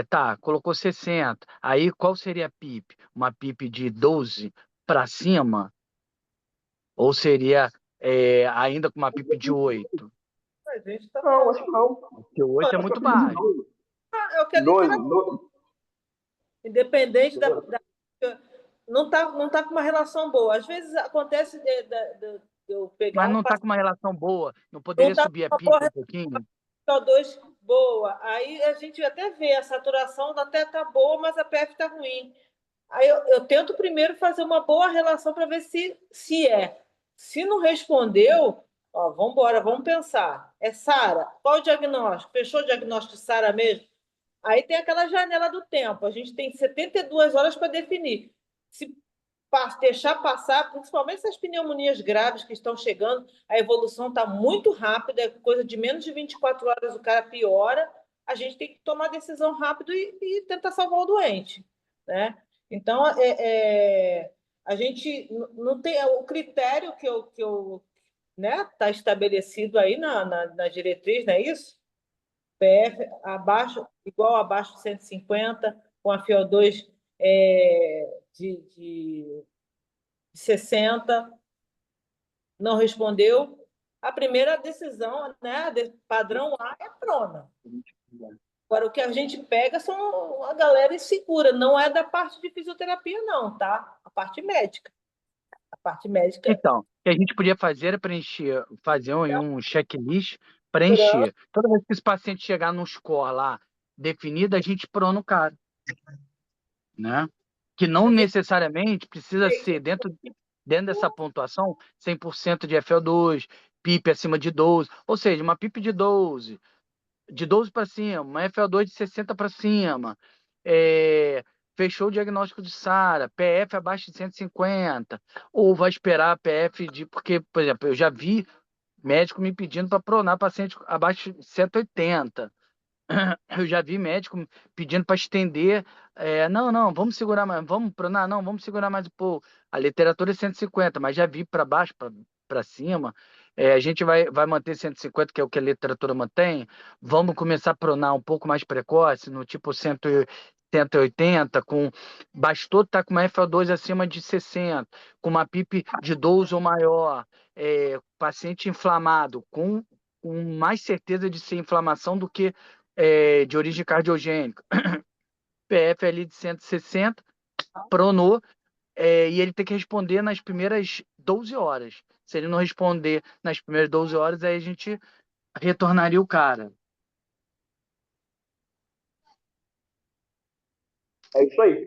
Tá, colocou 60. Aí, qual seria a PIP? Uma PIP de 12 para cima? Ou seria ainda com uma PIP de 8? A gente está Não, falando. acho que não. Porque 8 é Acho que muito eu fiz de baixo. 12. É o que a 12, literatura, 12. independente Entendeu? não tá com uma relação boa. Às vezes acontece de eu pegar Mas um não está paciente com uma relação boa. Não que não poderia está com subir a uma PIP boa um pouquinho? CO2 boa. Aí a gente até vê a saturação até tá boa, mas a PF está ruim. Aí eu tento primeiro fazer uma boa relação para ver se é. Se não respondeu, ó, vamos embora, vamos pensar. É Sara? Qual o diagnóstico? Fechou o diagnóstico de Sara mesmo? Aí tem aquela janela do tempo. A gente tem 72 horas para definir. Se deixar passar, principalmente essas pneumonias graves que estão chegando, a evolução está muito rápida, é coisa de menos de 24 horas o cara piora, a gente tem que tomar decisão rápido e tentar salvar o doente, né? Então, a gente não tem o critério né, está estabelecido aí na diretriz, não é isso? PF abaixo, igual abaixo de 150, com a FiO2 de 60, não respondeu. A primeira decisão, né, padrão A, é prona. Agora, o que a gente pega são a galera insegura, não é da parte de fisioterapia, não, tá? A parte médica. A parte médica. Então, o que a gente podia fazer era fazer um checklist, preencher. Toda vez que esse paciente chegar num score lá definido, a gente prona o cara, né? Que não A gente necessariamente precisa ser dentro dessa pontuação 100% de FO2, PIP acima de 12, ou seja, uma PIP de 12 para cima, uma FO2 de 60 para cima, fechou o diagnóstico de SARA, PF abaixo de 150, ou vai esperar a PF porque, por exemplo, eu já vi médico me pedindo para pronar paciente abaixo de 180. Eu já vi médico pedindo para estender. Não, vamos segurar mais, vamos pronar, não, vamos segurar mais um pouco. A literatura é 150, mas já vi para baixo, para cima. A gente vai manter 150, que é o que a literatura mantém. Vamos começar a pronar um pouco mais precoce, no tipo 180, bastou estar com uma FO2 acima de 60, com uma PIP de 12 ou maior, paciente inflamado, com mais certeza de ser inflamação do que de origem cardiogênica. PF ali de 160, pronou, e ele tem que responder nas primeiras 12 horas. Se ele não responder nas primeiras 12 horas, aí a gente retornaria o cara. É isso aí.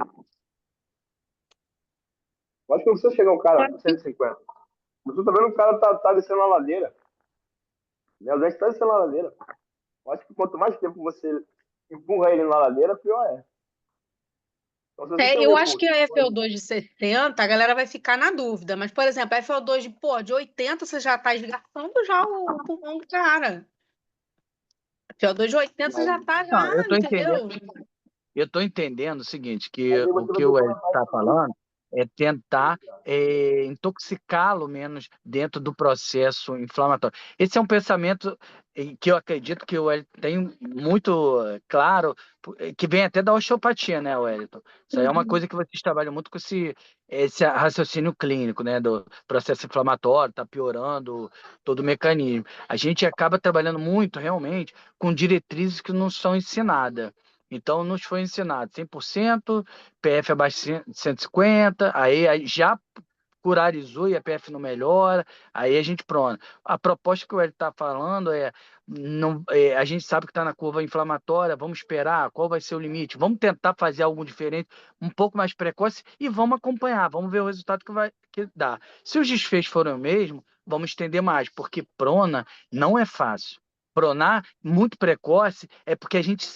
Eu acho que não precisa chegar um cara com 150. Mas tu tá vendo que o cara tá descendo a ladeira. Né? O dente tá descendo a ladeira. Eu acho que quanto mais tempo você empurra ele na ladeira, pior é. Então, se você tem um Eu acho que recurso, a pode... FO2 de 70, a galera vai ficar na dúvida. Mas, por exemplo, a FO2 de 80, você já tá esgarçando já o pulmão do cara. A FO2 de 80, você mas, já tá Não, eu já, tô entendendo. entendeu? Eu estou entendendo o seguinte, que mas aí o você vai que ter o que Hélio aumentar está isso aí. falando é tentar intoxicá-lo menos dentro do processo inflamatório. Esse é um pensamento que eu acredito que o Hélio tem muito claro, que vem até da osteopatia, né, Wellington? Isso aí é uma coisa que vocês trabalham muito com esse raciocínio clínico, né, do processo inflamatório, está piorando todo o mecanismo. A gente acaba trabalhando muito, realmente, com diretrizes que não são ensinadas. Então, nos foi ensinado 100%, PF abaixo de 150, aí já curarizou e a PF não melhora, aí a gente pronto. A proposta que o Hélio está falando não, a gente sabe que está na curva inflamatória, vamos esperar, qual vai ser o limite, vamos tentar fazer algo diferente, um pouco mais precoce e vamos acompanhar, vamos ver o resultado que dá. Se os desfechos forem o mesmo, vamos estender mais, porque prona não é fácil. Pronar muito precoce é porque a gente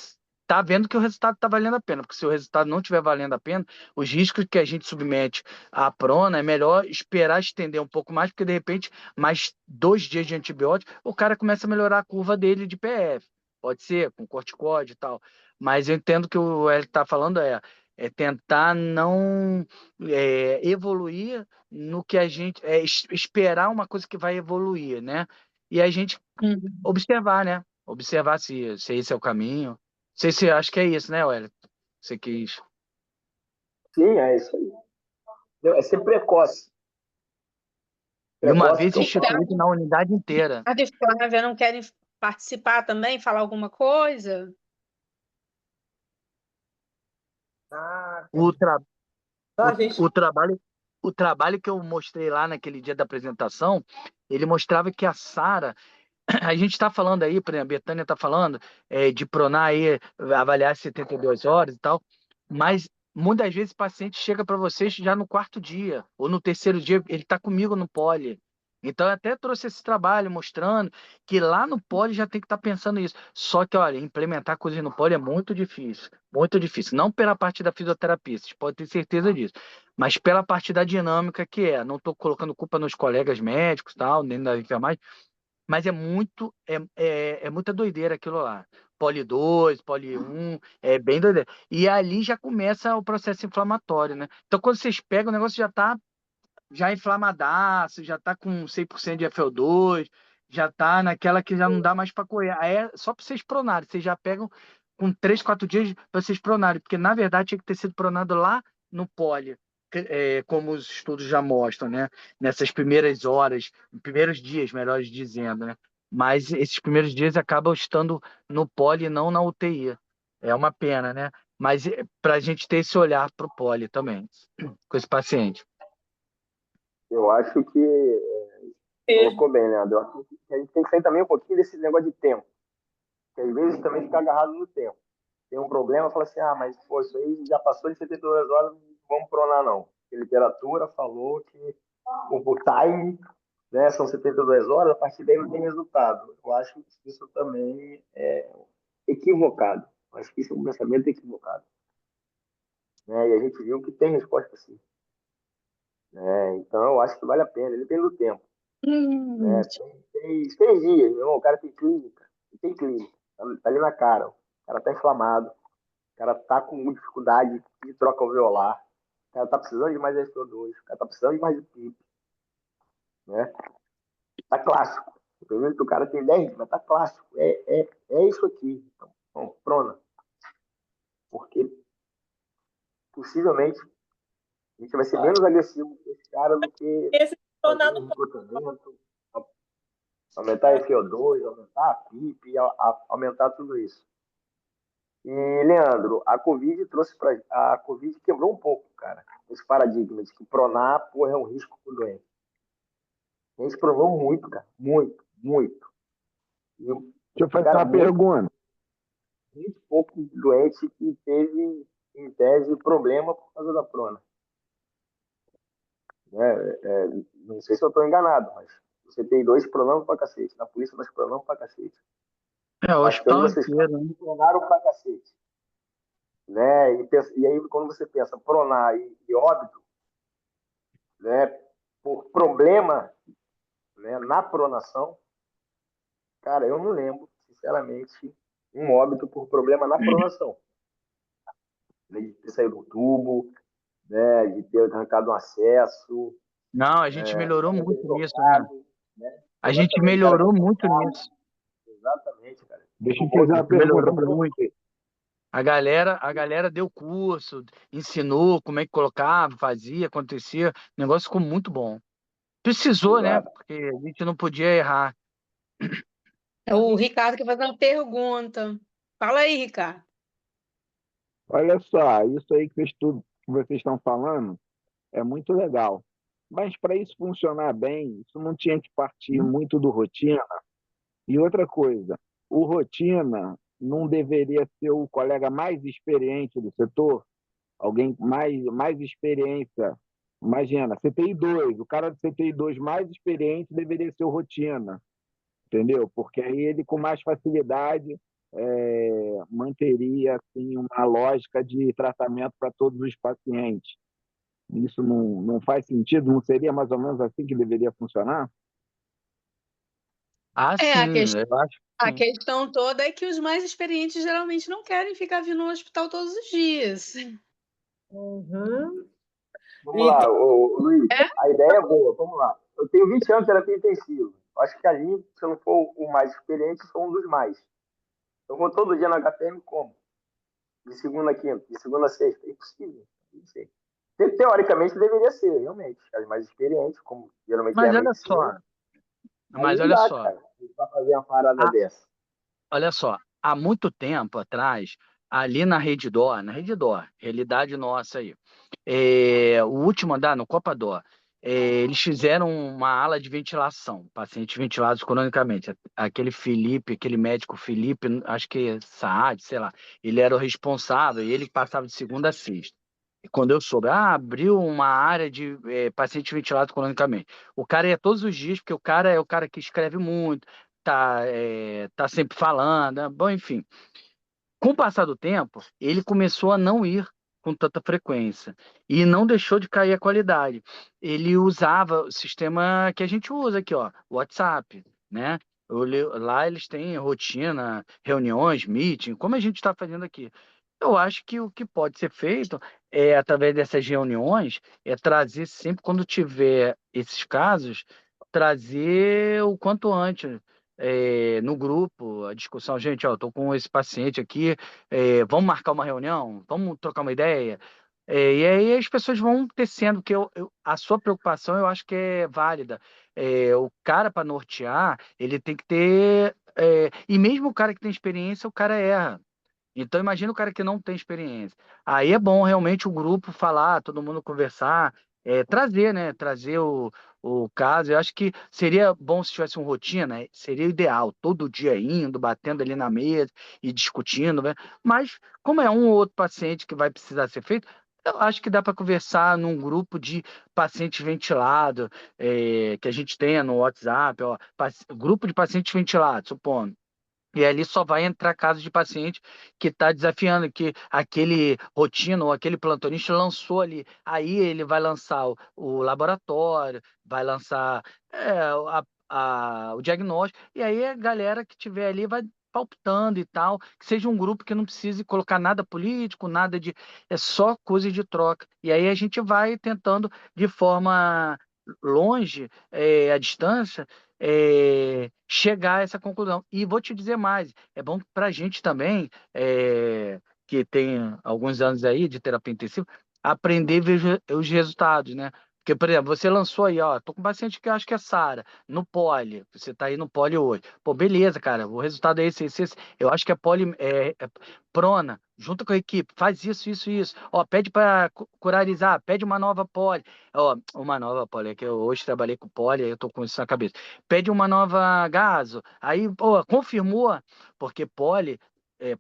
está vendo que o resultado está valendo a pena, porque se o resultado não estiver valendo a pena, os riscos que a gente submete à prona é melhor esperar estender um pouco mais, porque de repente, mais 2 dias de antibiótico, o cara começa a melhorar a curva dele de PF. Pode ser, com corticóide e tal. Mas eu entendo que o Hélio está falando é tentar não evoluir no que a gente. Esperar uma coisa que vai evoluir, né? E a gente Uhum. observar, né? Observar se esse é o caminho. Não sei se acho que é isso, né, Hélio? Você quis. Sim, é isso aí. É ser precoce. E uma Precoce vez que eu falo. instituído na unidade inteira. A de Flávia não querem participar também, falar alguma coisa? Ah, O, tra... então o, a gente. o trabalho, o trabalho que eu mostrei lá naquele dia da apresentação, ele mostrava que a Sara, a gente está falando aí, por exemplo, a Betânia está falando de pronar aí, avaliar 72 horas e tal, mas muitas vezes o paciente chega para vocês já no quarto dia, ou no terceiro dia, ele está comigo no poli. Então, eu até trouxe esse trabalho mostrando que lá no poli já tem que estar pensando isso. Só que, olha, implementar coisas no poli é muito difícil. Muito difícil. Não pela parte da fisioterapia, vocês podem ter certeza disso. Mas pela parte da dinâmica que é. Não estou colocando culpa nos colegas médicos, tal, nem da enfermagem, mas é muita doideira aquilo lá. Poli 2, poli 1, é bem doideira. E ali já começa o processo inflamatório, né? Então, quando vocês pegam, o negócio já está já inflamadaço, já está com 100% de FO2, já está naquela que já não dá mais para correr. Aí é só para vocês pronarem. Vocês já pegam com 3, 4 dias para vocês pronarem, porque na verdade tinha que ter sido pronado lá no poli, como os estudos já mostram, né? Nessas primeiras horas, primeiros dias, melhor dizendo, né? Mas esses primeiros dias acabam estando no poli e não na UTI. É uma pena, né? Mas para a gente ter esse olhar para o poli também, com esse paciente. Eu acho que colocou bem, Leandro. Eu acho que a gente tem que sair também um pouquinho desse negócio de tempo. Que às vezes também fica agarrado no tempo. Tem um problema, fala assim, mas pô, isso aí já passou de 72 horas, não vamos pronar não. A literatura falou que o time, né, são 72 horas, a partir daí não tem resultado. Eu acho que isso também é equivocado. Eu acho que isso é um pensamento equivocado. Né? E a gente viu que tem resposta sim. Né? Então eu acho que vale a pena, depende do tempo. Hum, Né? Tem dias, meu irmão, o cara tem clínica, tem clínica, tá ali na cara, o cara tá inflamado, o cara tá com dificuldade de troca alveolar, o cara tá precisando de mais SO2, o cara tá precisando de mais de PIP, né? Tá clássico. Pelo que o cara tem 10, mas tá clássico. É isso aqui. Então, bom, prona. Porque possivelmente a gente vai ser menos agressivo com esse cara do que Esse fazer tornado um recrutamento, aumentar a FO2, aumentar a PIP, aumentar tudo isso. E, Leandro, a Covid quebrou um pouco, cara, esse paradigma de que pronar, porra, é um risco pro doente. A gente pronou muito, cara. Muito, muito. E, Deixa eu fazer cara, uma pergunta. muito pouco doente que teve, em tese, problema por causa da prona. Né? Não sei se eu estou enganado, mas você tem dois pronando pra cacete. Na polícia nós pronamos pra cacete. É, o Mas quando hospital vocês inteiro, né? pronaram pra cacete, né? E aí quando você pensa pronar e óbito, né? Por problema, né? Na pronação, cara, eu não lembro, sinceramente, um óbito por problema na pronação. Né? De ter saído do tubo, né? De ter arrancado um acesso, Não, a gente melhorou né? Ter muito nisso, né? trocado, né? A gente Exatamente, o cara ter melhorou muito trocado. nisso. Exatamente, cara. Deixa eu Tomou fazer A uma gente pergunta melhorou para muito. você. A galera deu curso, ensinou como é que colocava, fazia, acontecia. O negócio ficou muito bom. Precisou, né? Exato. Porque a gente não podia errar. O Ricardo quer fazer uma pergunta. Fala aí, Ricardo. Olha só, isso aí que vocês estão falando é muito legal. Mas para isso funcionar bem, isso não tinha que partir muito do rotina. E outra coisa, o rotina não deveria ser o colega mais experiente do setor, alguém mais experiência. Imagina, CTI 2, o cara do CTI 2 mais experiente deveria ser o rotina, entendeu? Porque aí ele com mais facilidade manteria assim uma lógica de tratamento para todos os pacientes. Isso não faz sentido? Não seria mais ou menos assim que deveria funcionar? Ah, É, a, sim, eu acho que a sim. questão toda é que os mais experientes geralmente não querem ficar vindo no hospital todos os dias. Uhum. Vamos E lá, Luiz. É? A ideia é boa, vamos lá. Eu tenho 20 anos de terapia intensiva. Acho que ali, se eu não for o mais experiente, sou um dos mais. Eu vou todo dia na HPM como? De segunda a quinta, de segunda a sexta. É impossível. Não sei. Teoricamente deveria ser, realmente. As mais experientes, como geralmente é a Mas olha medicina, só, mas mas não olha dá, só. cara, pra fazer uma parada Ah, dessa. olha só, há muito tempo atrás, ali na Rede D'Or, realidade nossa aí, o último andar, no Copa D'Or, eles fizeram uma ala de ventilação, pacientes ventilados cronicamente. Aquele Felipe, aquele médico Felipe, acho que é Saad, sei lá, ele era o responsável e ele passava de segunda a sexta. E quando eu soube, abriu uma área de pacientes ventilados cronicamente. O cara ia todos os dias, porque o cara é o cara que escreve muito, tá sempre falando, né? Bom, enfim. Com o passar do tempo, ele começou a não ir com tanta frequência e não deixou de cair a qualidade. Ele usava o sistema que a gente usa aqui, ó, WhatsApp, né? Lá eles têm rotina, reuniões, meeting, como a gente está fazendo aqui. Eu acho que o que pode ser feito através dessas reuniões, trazer sempre, quando tiver esses casos, trazer o quanto antes no grupo a discussão. Gente, ó, estou com esse paciente aqui, vamos marcar uma reunião, vamos trocar uma ideia. E aí as pessoas vão tecendo, que a sua preocupação eu acho que é válida. O cara, para nortear, ele tem que ter. E mesmo o cara que tem experiência, o cara erra. Então, imagina o cara que não tem experiência. Aí é bom realmente o grupo falar, todo mundo conversar, trazer, né? Trazer o caso. Eu acho que seria bom se tivesse uma rotina, né? Seria ideal, todo dia indo, batendo ali na mesa e discutindo, né? Mas, como é um ou outro paciente que vai precisar ser feito, eu acho que dá para conversar num grupo de pacientes ventilados, que a gente tenha no WhatsApp, ó, grupo de pacientes ventilados, supondo. E ali só vai entrar casos de paciente que está desafiando, que aquele rotina ou aquele plantonista lançou ali. Aí ele vai lançar o laboratório, vai lançar o diagnóstico, e aí a galera que tiver ali vai palpitando e tal, que seja um grupo que não precise colocar nada político, nada de. É só coisa de troca. E aí a gente vai tentando de forma longe, à distância, chegar a essa conclusão. E vou te dizer mais, é bom para a gente também, que tem alguns anos aí de terapia intensiva, aprender a ver os resultados, né? Porque, por exemplo, você lançou aí, ó, tô com um paciente que eu acho que é Sara, no poli, você tá aí no poli hoje. Pô, beleza, cara, o resultado é esse. Eu acho que é poli, prona, junta com a equipe, faz isso, isso, isso. Ó, pede para curarizar, pede uma nova poli. Ó, uma nova poli, é que eu hoje trabalhei com poli, aí eu tô com isso na cabeça. Pede uma nova gaso, aí, pô, confirmou, porque poli,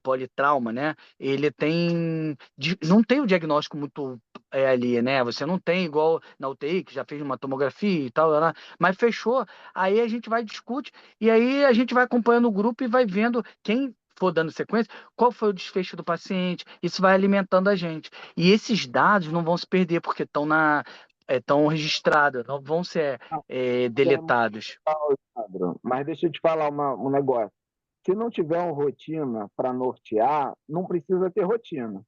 politrauma, né? Ele tem, não tem o diagnóstico muito ali, né? Você não tem igual na UTI, que já fez uma tomografia e tal, lá, mas fechou. Aí a gente vai discute e aí a gente vai acompanhando o grupo e vai vendo quem for dando sequência, qual foi o desfecho do paciente. Isso vai alimentando a gente. E esses dados não vão se perder porque estão registrados, não vão ser deletados. Alexandre, mas deixa eu te falar um negócio. Se não tiver uma rotina para nortear, não precisa ter rotina,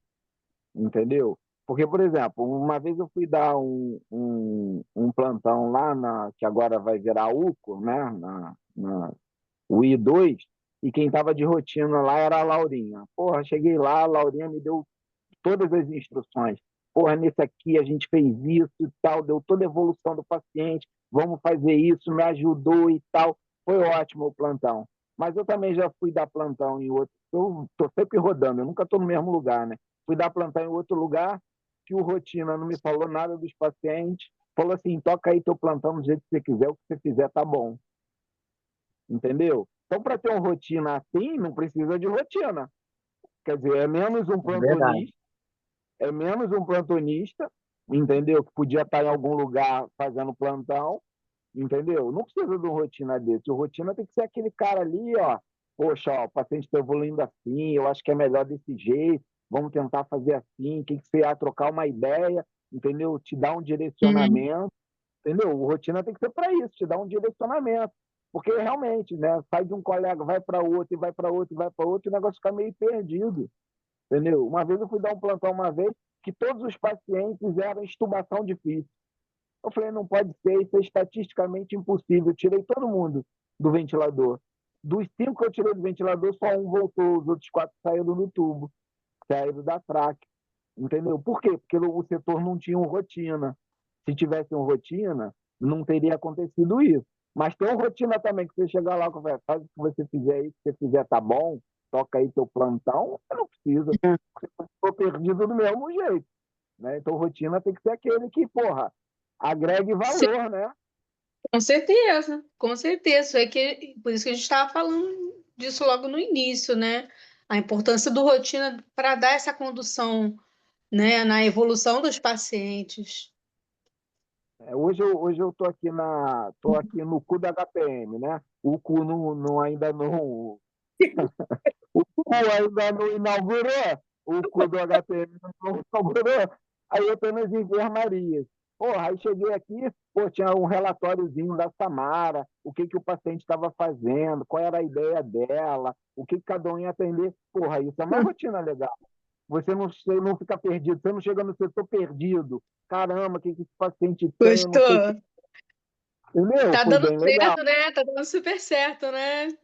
entendeu? Porque, por exemplo, uma vez eu fui dar um plantão lá, que agora vai virar UCO, né? O I2, e quem estava de rotina lá era a Laurinha. Porra, cheguei lá, a Laurinha me deu todas as instruções. Porra, nesse aqui a gente fez isso e tal, deu toda a evolução do paciente, vamos fazer isso, me ajudou e tal. Foi ótimo o plantão. Mas eu também já fui dar plantão em outro. Eu estou sempre rodando, eu nunca estou no mesmo lugar, né? Fui dar plantão em outro lugar, que o rotina não me falou nada dos pacientes, falou assim: toca aí teu plantão do jeito que você quiser, o que você fizer tá bom. Entendeu? Então, para ter uma rotina assim, não precisa de rotina. Quer dizer, Verdade. é menos um plantonista, entendeu? Que podia estar em algum lugar fazendo plantão, entendeu? Não precisa de uma rotina desse. O rotina tem que ser aquele cara ali, ó. Poxa, ó, o paciente está evoluindo assim, eu acho que é melhor desse jeito, vamos tentar fazer assim, o que você ia trocar uma ideia, entendeu? Te dar um Uhum. direcionamento, entendeu? O rotina tem que ser para isso, te dar um direcionamento. Porque realmente, né, sai de um colega, vai para outro, e vai para outro, e vai para outro, e o negócio fica meio perdido. Entendeu? Uma vez eu fui dar um plantão uma vez que todos os pacientes eram extubação difícil. Eu falei, não pode ser, isso é estatisticamente impossível. Eu tirei todo mundo do ventilador. Dos 5 que eu tirei do ventilador, só um voltou, os outros 4 saíram do tubo, saíram da traque. Entendeu? Por quê? Porque o setor não tinha uma rotina. Se tivesse uma rotina, não teria acontecido isso. Mas tem uma rotina também, que você chegar lá e faz o que você fizer aí, se você fizer tá bom, toca aí teu plantão, você não precisa. Estou perdido do mesmo jeito. Né? Então, rotina tem que ser aquele que, porra, agregue Sim, valor, né? com certeza, com certeza. Por isso que a gente estava falando disso logo no início, né? A importância do rotina para dar essa condução, né, na evolução dos pacientes. Hoje eu tô aqui no cu da HPM, né? O cu ainda não, o cu ainda não inaugurou, o cu do HPM não inaugurou. Aí eu estou nas enfermarias. Porra, aí cheguei aqui, pô, tinha um relatóriozinho da Samara, o que o paciente estava fazendo, qual era a ideia dela, o que cada um ia atender. Porra, isso é uma rotina legal. Você não fica perdido, você não chega no setor perdido. Caramba, o que esse paciente tem? Eu não sei o que. Gostou? Entendeu? Tá Foi dando bem legal. certo, né? Tá dando super certo, né? Dando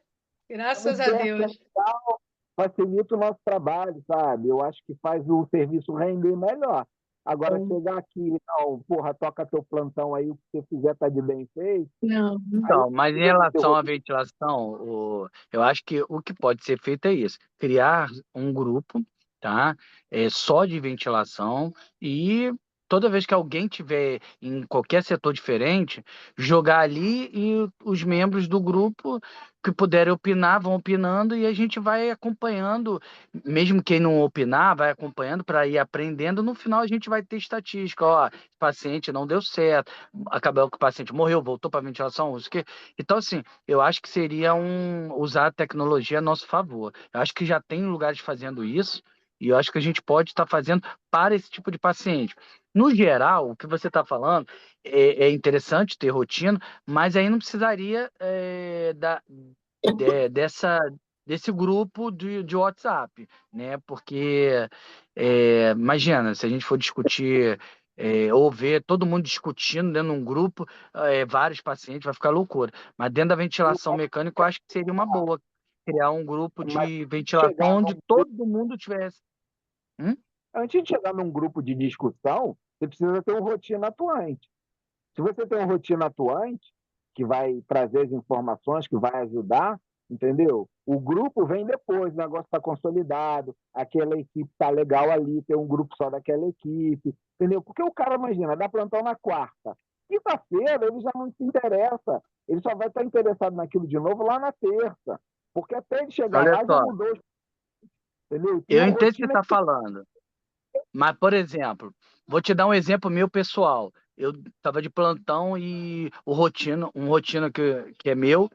Graças a certo, é Deus. legal, facilita o nosso trabalho, sabe? Eu acho que faz o serviço render melhor. Agora, chegar aqui, não, porra, toca teu plantão aí, o que você fizer tá de bem feito, Não. aí Então, mas em precisa de ter relação à rotina. ventilação, eu acho que o que pode ser feito é isso: criar um grupo, tá? Só de ventilação e toda vez que alguém tiver em qualquer setor diferente, jogar ali e os membros do grupo que puderem opinar vão opinando e a gente vai acompanhando, mesmo quem não opinar, vai acompanhando para ir aprendendo. No final a gente vai ter estatística, ó, esse paciente não deu certo, acabou que o paciente morreu, voltou para ventilação, isso que. Então, assim, eu acho que seria usar a tecnologia a nosso favor. Eu acho que já tem lugares fazendo isso, e eu acho que a gente pode estar fazendo para esse tipo de paciente. No geral, o que você está falando é interessante ter rotina, mas aí não precisaria dessa, desse grupo de WhatsApp, né? Porque imagina, se a gente for discutir ou ver todo mundo discutindo dentro de um grupo, vários pacientes, vai ficar loucura. Mas dentro da ventilação mecânica, eu acho que seria uma boa criar um grupo Mas de ventilação chegar onde num, todo mundo tivesse. Hum? antes de chegar num grupo de discussão, você precisa ter uma rotina atuante. Se você tem uma rotina atuante, que vai trazer as informações, que vai ajudar, entendeu? O grupo vem depois, o negócio está consolidado, aquela equipe está legal ali, tem um grupo só daquela equipe, entendeu? Porque o cara, imagina, dá plantão na quarta. Quinta-feira ele já não se interessa, ele só vai estar interessado naquilo de novo lá na terça. Porque até ele chegar Olha lá já só, mudou, entendeu? Tem eu uma entendo o que você rotina está que falando. Mas, por exemplo, vou te dar um exemplo meu pessoal. Eu estava de plantão e um rotina que é meu,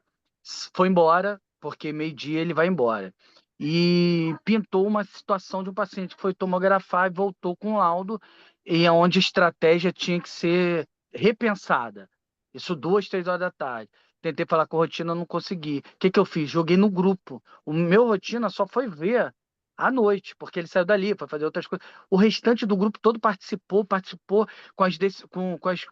foi embora, porque meio-dia ele vai embora. E pintou uma situação de um paciente que foi tomografar e voltou com laudo, e onde a estratégia tinha que ser repensada. Isso 2, 3 horas da tarde. Tentei falar com a rotina, não consegui. O que eu fiz? Joguei no grupo. O meu rotina só foi ver à noite, porque ele saiu dali, foi fazer outras coisas. O restante do grupo todo participou com as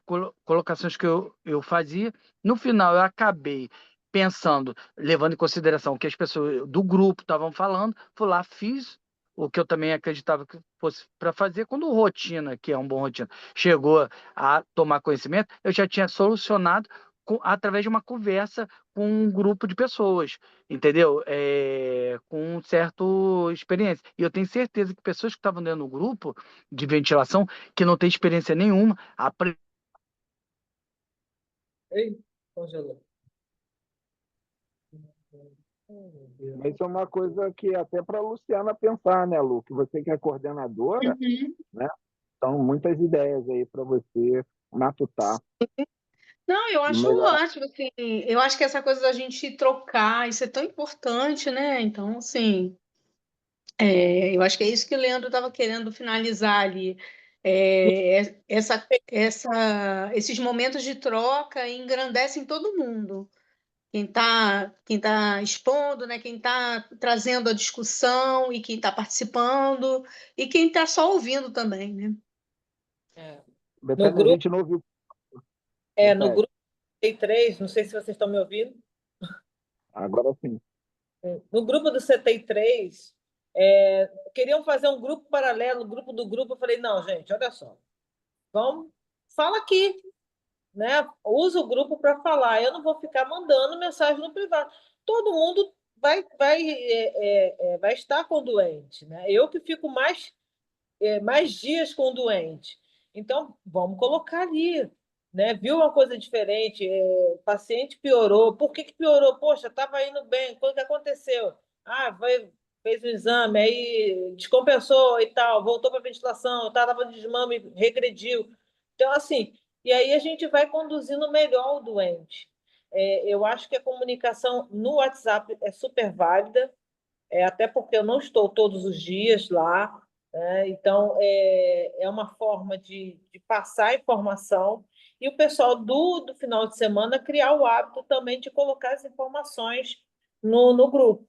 colocações que eu fazia. No final, eu acabei pensando, levando em consideração o que as pessoas do grupo estavam falando, fui lá, fiz o que eu também acreditava que fosse para fazer. Quando o rotina, que é um bom rotina, chegou a tomar conhecimento, eu já tinha solucionado através de uma conversa com um grupo de pessoas, entendeu? Com certa experiência. E eu tenho certeza que pessoas que estavam dentro do grupo de ventilação, que não tem experiência nenhuma, Ei, congelou. Oh, meu Deus. Mas isso é uma coisa que até para a Luciana pensar, né, Lu? Que você que é coordenadora, Uhum. né? São muitas ideias aí para você matutar Não, eu e acho melhorar. ótimo, assim, eu acho que essa coisa da gente trocar, isso é tão importante, né? Então, assim, eu acho que é isso que o Leandro estava querendo finalizar ali. Esses momentos de troca engrandecem todo mundo. Quem tá expondo, né? Quem está trazendo a discussão e quem está participando e quem está só ouvindo também, né? É. No Betânia, a grupo, gente não ouviu. no Repete. grupo C3, não sei se vocês estão me ouvindo. Agora sim. No grupo do CTI3, queriam fazer um grupo paralelo, grupo do grupo. Eu falei, não, gente, olha só, vamos, fala aqui, né? Usa o grupo para falar. Eu não vou ficar mandando mensagem no privado. Todo mundo vai estar com o doente, né? Eu que fico mais dias com o doente. Então, vamos colocar ali. Né? Viu uma coisa diferente, o paciente piorou. Por que piorou? Poxa, estava indo bem. O que aconteceu? Fez o exame, aí descompensou e tal, voltou para a ventilação, estava de desmame, regrediu. Então, assim, e aí a gente vai conduzindo melhor o doente. Eu acho que a comunicação no WhatsApp é super válida, até porque eu não estou todos os dias lá, né? Então é uma forma de passar informação e o pessoal do final de semana criar o hábito também de colocar as informações no grupo.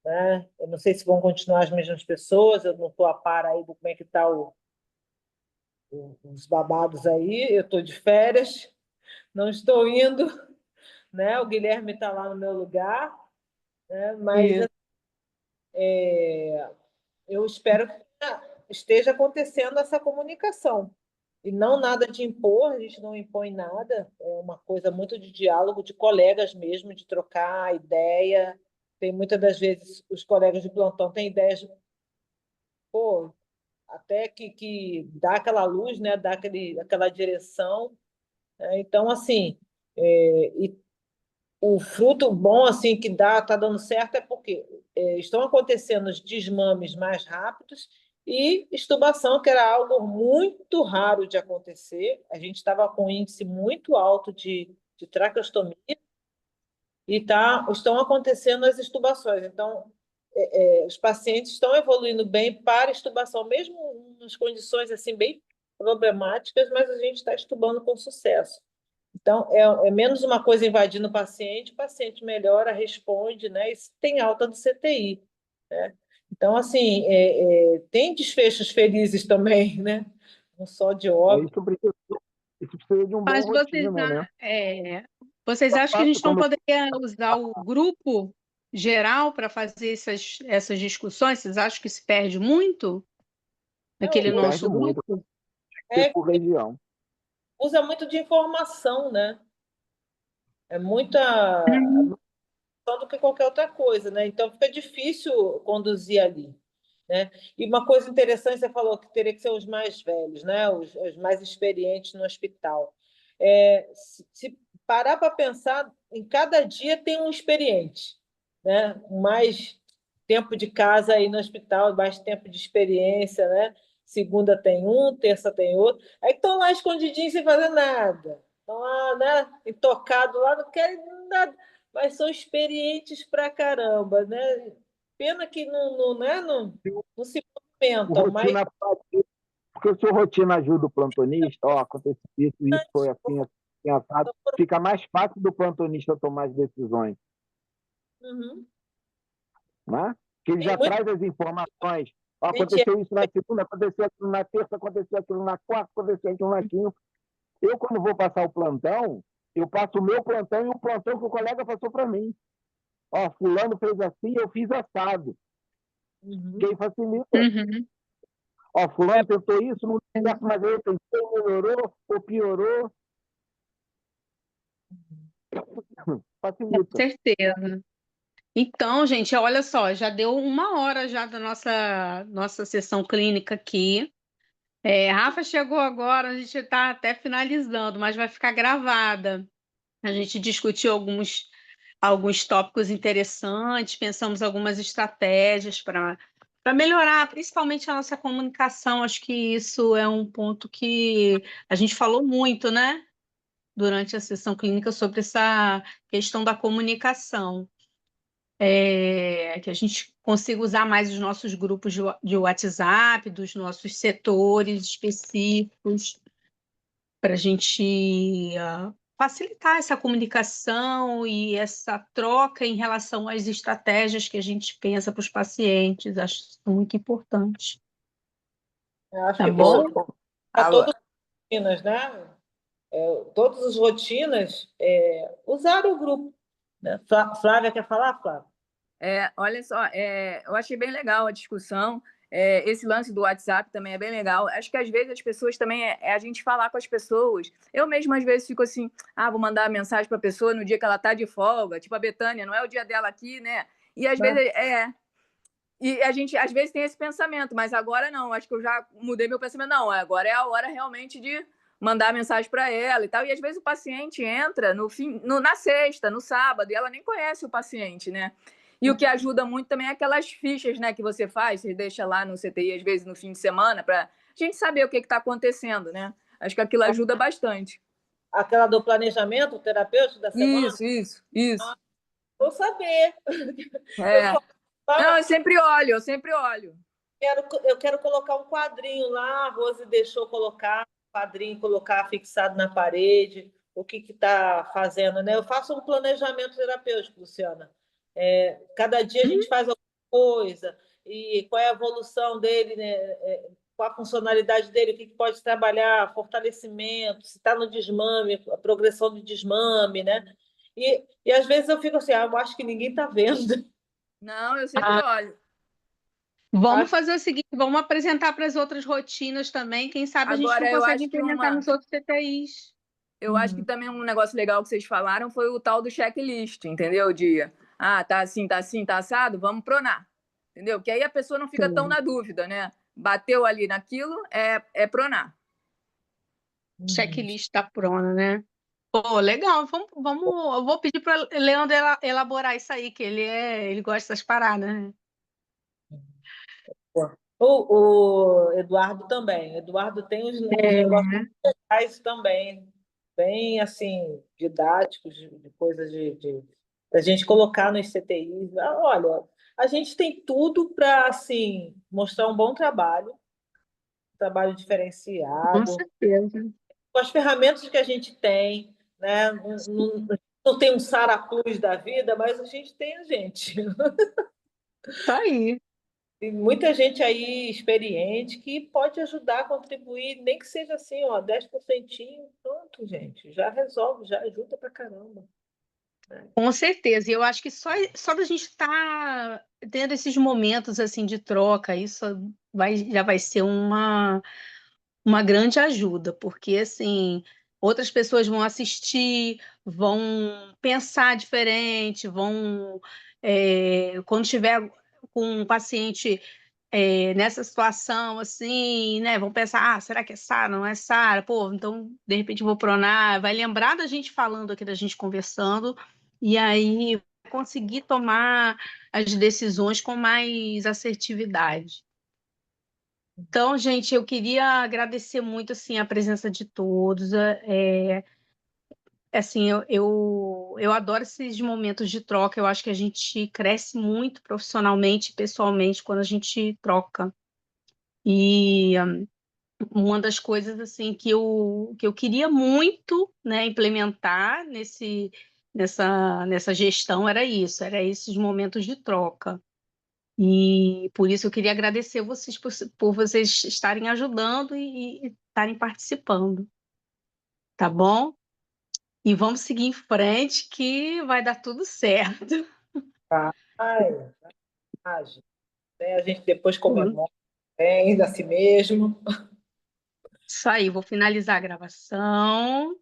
Né? Eu não sei se vão continuar as mesmas pessoas, eu não estou a par aí do como é que está os babados aí, eu estou de férias, não estou indo, né? O Guilherme está lá no meu lugar, né? Mas Isso. eu espero que esteja acontecendo essa comunicação. E não nada de impor, a gente não impõe nada, é uma coisa muito de diálogo, de colegas mesmo, de trocar ideia. Tem muitas das vezes os colegas de plantão têm ideias, pô, até que dá aquela luz, né? Dá aquela direção. Né? Então, assim, e o fruto bom assim que está dando certo é porque estão acontecendo os desmames mais rápidos e extubação, que era algo muito raro de acontecer. A gente estava com um índice muito alto de traqueostomia e estão acontecendo as extubações. Então, os pacientes estão evoluindo bem para extubação, mesmo nas condições assim bem problemáticas, mas a gente está extubando com sucesso. Então, é menos uma coisa invadindo o paciente melhora, responde, né? E tem alta do CTI. Né? Então, assim, tem desfechos felizes também, né? Não só de É óbito. isso precisa de um bom Mas rotina, né? vocês Só acham que a fácil gente não como poderia usar o grupo geral para fazer essas discussões? Vocês acham que se perde muito Não, naquele se perde nosso muito grupo? ser é, por região. usa muito de informação, né? É muita Hum. só do que qualquer outra coisa, né? Então fica difícil conduzir ali, né? E uma coisa interessante, você falou que teria que ser os mais velhos, né? Os mais experientes no hospital. Se parar para pensar, em cada dia tem um experiente, né? Mais tempo de casa aí no hospital, mais tempo de experiência, né? Segunda tem um, terça tem outro. Aí estão lá escondidinhos sem fazer nada. Estão lá, né? Intocado lá, não querem nada, mas são experientes pra caramba, né? Pena que não se O movimentam, mas rotina, porque o seu rotina ajuda o plantonista, ó, aconteceu isso foi assim, assim, assado. Fica mais fácil do plantonista tomar as decisões, uhum. né? Que ele Tem já muita traz as informações. Ó, gente. aconteceu isso na segunda, aconteceu aquilo na terça, aconteceu aquilo na quarta, aconteceu aquilo na quinta. Eu, quando vou passar o plantão, eu passo o meu plantão e o plantão que o colega passou para mim. Ó, fulano fez assim, eu fiz assado. Que Uhum. aí facilita. Uhum. Ó, É, fulano tentou isso, não deu certo, mas ele tentou, melhorou ou piorou. Com Facilita. certeza. Então, gente, olha só, já deu 1 hora já da nossa sessão clínica aqui. Rafa chegou agora, a gente está até finalizando, mas vai ficar gravada. A gente discutiu alguns tópicos interessantes, pensamos algumas estratégias para melhorar, principalmente a nossa comunicação. Acho que isso é um ponto que a gente falou muito, né, durante a sessão clínica sobre essa questão da comunicação. Que a gente consiga usar mais os nossos grupos de WhatsApp, dos nossos setores específicos, para a gente facilitar essa comunicação e essa troca em relação às estratégias que a gente pensa para os pacientes. Acho isso muito importante. eu acho Tá que isso bom? para Alô, todas as rotinas, né? Todas as rotinas usaram o grupo. Né? Flávia quer falar, Flávia? olha só, eu achei bem legal a discussão. Esse lance do WhatsApp também é bem legal. Acho que às vezes as pessoas também a gente falar com as pessoas. Eu mesma às vezes fico assim, vou mandar mensagem para a pessoa no dia que ela está de folga, tipo a Betânia, não é o dia dela aqui, né? E às vezes e a gente às vezes tem esse pensamento, mas agora não. Acho que eu já mudei meu pensamento. Não, agora é a hora realmente de mandar mensagem para ela e tal. E às vezes o paciente entra na sexta, no sábado, e ela nem conhece o paciente, né? E o que ajuda muito também é aquelas fichas, né, que você faz, você deixa lá no CTI, às vezes no fim de semana, para a gente saber o que está acontecendo, né? Acho que aquilo ajuda bastante. Aquela do planejamento terapêutico da semana? Isso. Vou saber. Eu É. só Não, eu sempre olho. eu quero colocar um quadrinho lá, a Rose deixou colocar um quadrinho, colocar fixado na parede, o que está fazendo, né? Eu faço um planejamento terapêutico, Luciana. Cada dia a gente faz alguma coisa, e qual é a evolução dele, né? Qual a funcionalidade dele, o que pode trabalhar, fortalecimento, se está no desmame, a progressão do desmame, né? E às vezes eu fico assim, eu acho que ninguém está vendo. Não, eu sempre olho. Vamos fazer o seguinte, vamos apresentar para as outras rotinas também. Quem sabe a gente não Agora, eu consegue acho que implementar nos outros CTIs. Eu acho que também um negócio legal que vocês falaram foi o tal do checklist, entendeu? Tá assim, tá assim, tá assado, vamos pronar. Entendeu? Que aí a pessoa não fica tão Sim. na dúvida, né? Bateu ali naquilo, é pronar. Checklist da Prona, né? Pô, legal. Eu vou pedir para o Leandro elaborar isso aí, que ele gosta dessas paradas, né? O Eduardo também. O Eduardo tem uns negócios legais também, bem assim, didáticos, de coisas da gente colocar nos CTIs. Olha, a gente tem tudo para assim, mostrar um bom trabalho, um trabalho Com diferenciado, certeza. com as ferramentas que a gente tem, né? Não tem um Sarapuz da vida, mas a gente tem a gente. Tá aí. Tem muita gente aí experiente que pode ajudar a contribuir, nem que seja assim, 10%, pronto, gente, já resolve, já ajuda pra caramba. Com certeza. E eu acho que só da gente estar tendo esses momentos assim de troca, isso já vai ser uma grande ajuda, porque assim, outras pessoas vão assistir, vão pensar diferente, vão, quando tiver com um paciente nessa situação, assim, né? Vão pensar, será que é Sara? Não é Sara? Pô, então, de repente, eu vou pronar. Vai lembrar da gente falando aqui, da gente conversando, e aí conseguir tomar as decisões com mais assertividade. Então, gente, eu queria agradecer muito, assim, a presença de todos. Assim, eu adoro esses momentos de troca. Eu acho que a gente cresce muito profissionalmente e pessoalmente quando a gente troca. E uma das coisas assim que eu queria muito, né, implementar nessa gestão era isso, era esses momentos de troca. E por isso eu queria agradecer vocês por vocês estarem ajudando e estarem participando, tá bom? E vamos seguir em frente que vai dar tudo certo. Ai, gente, né? A gente depois comemora ainda assim mesmo. Isso aí, vou finalizar a gravação.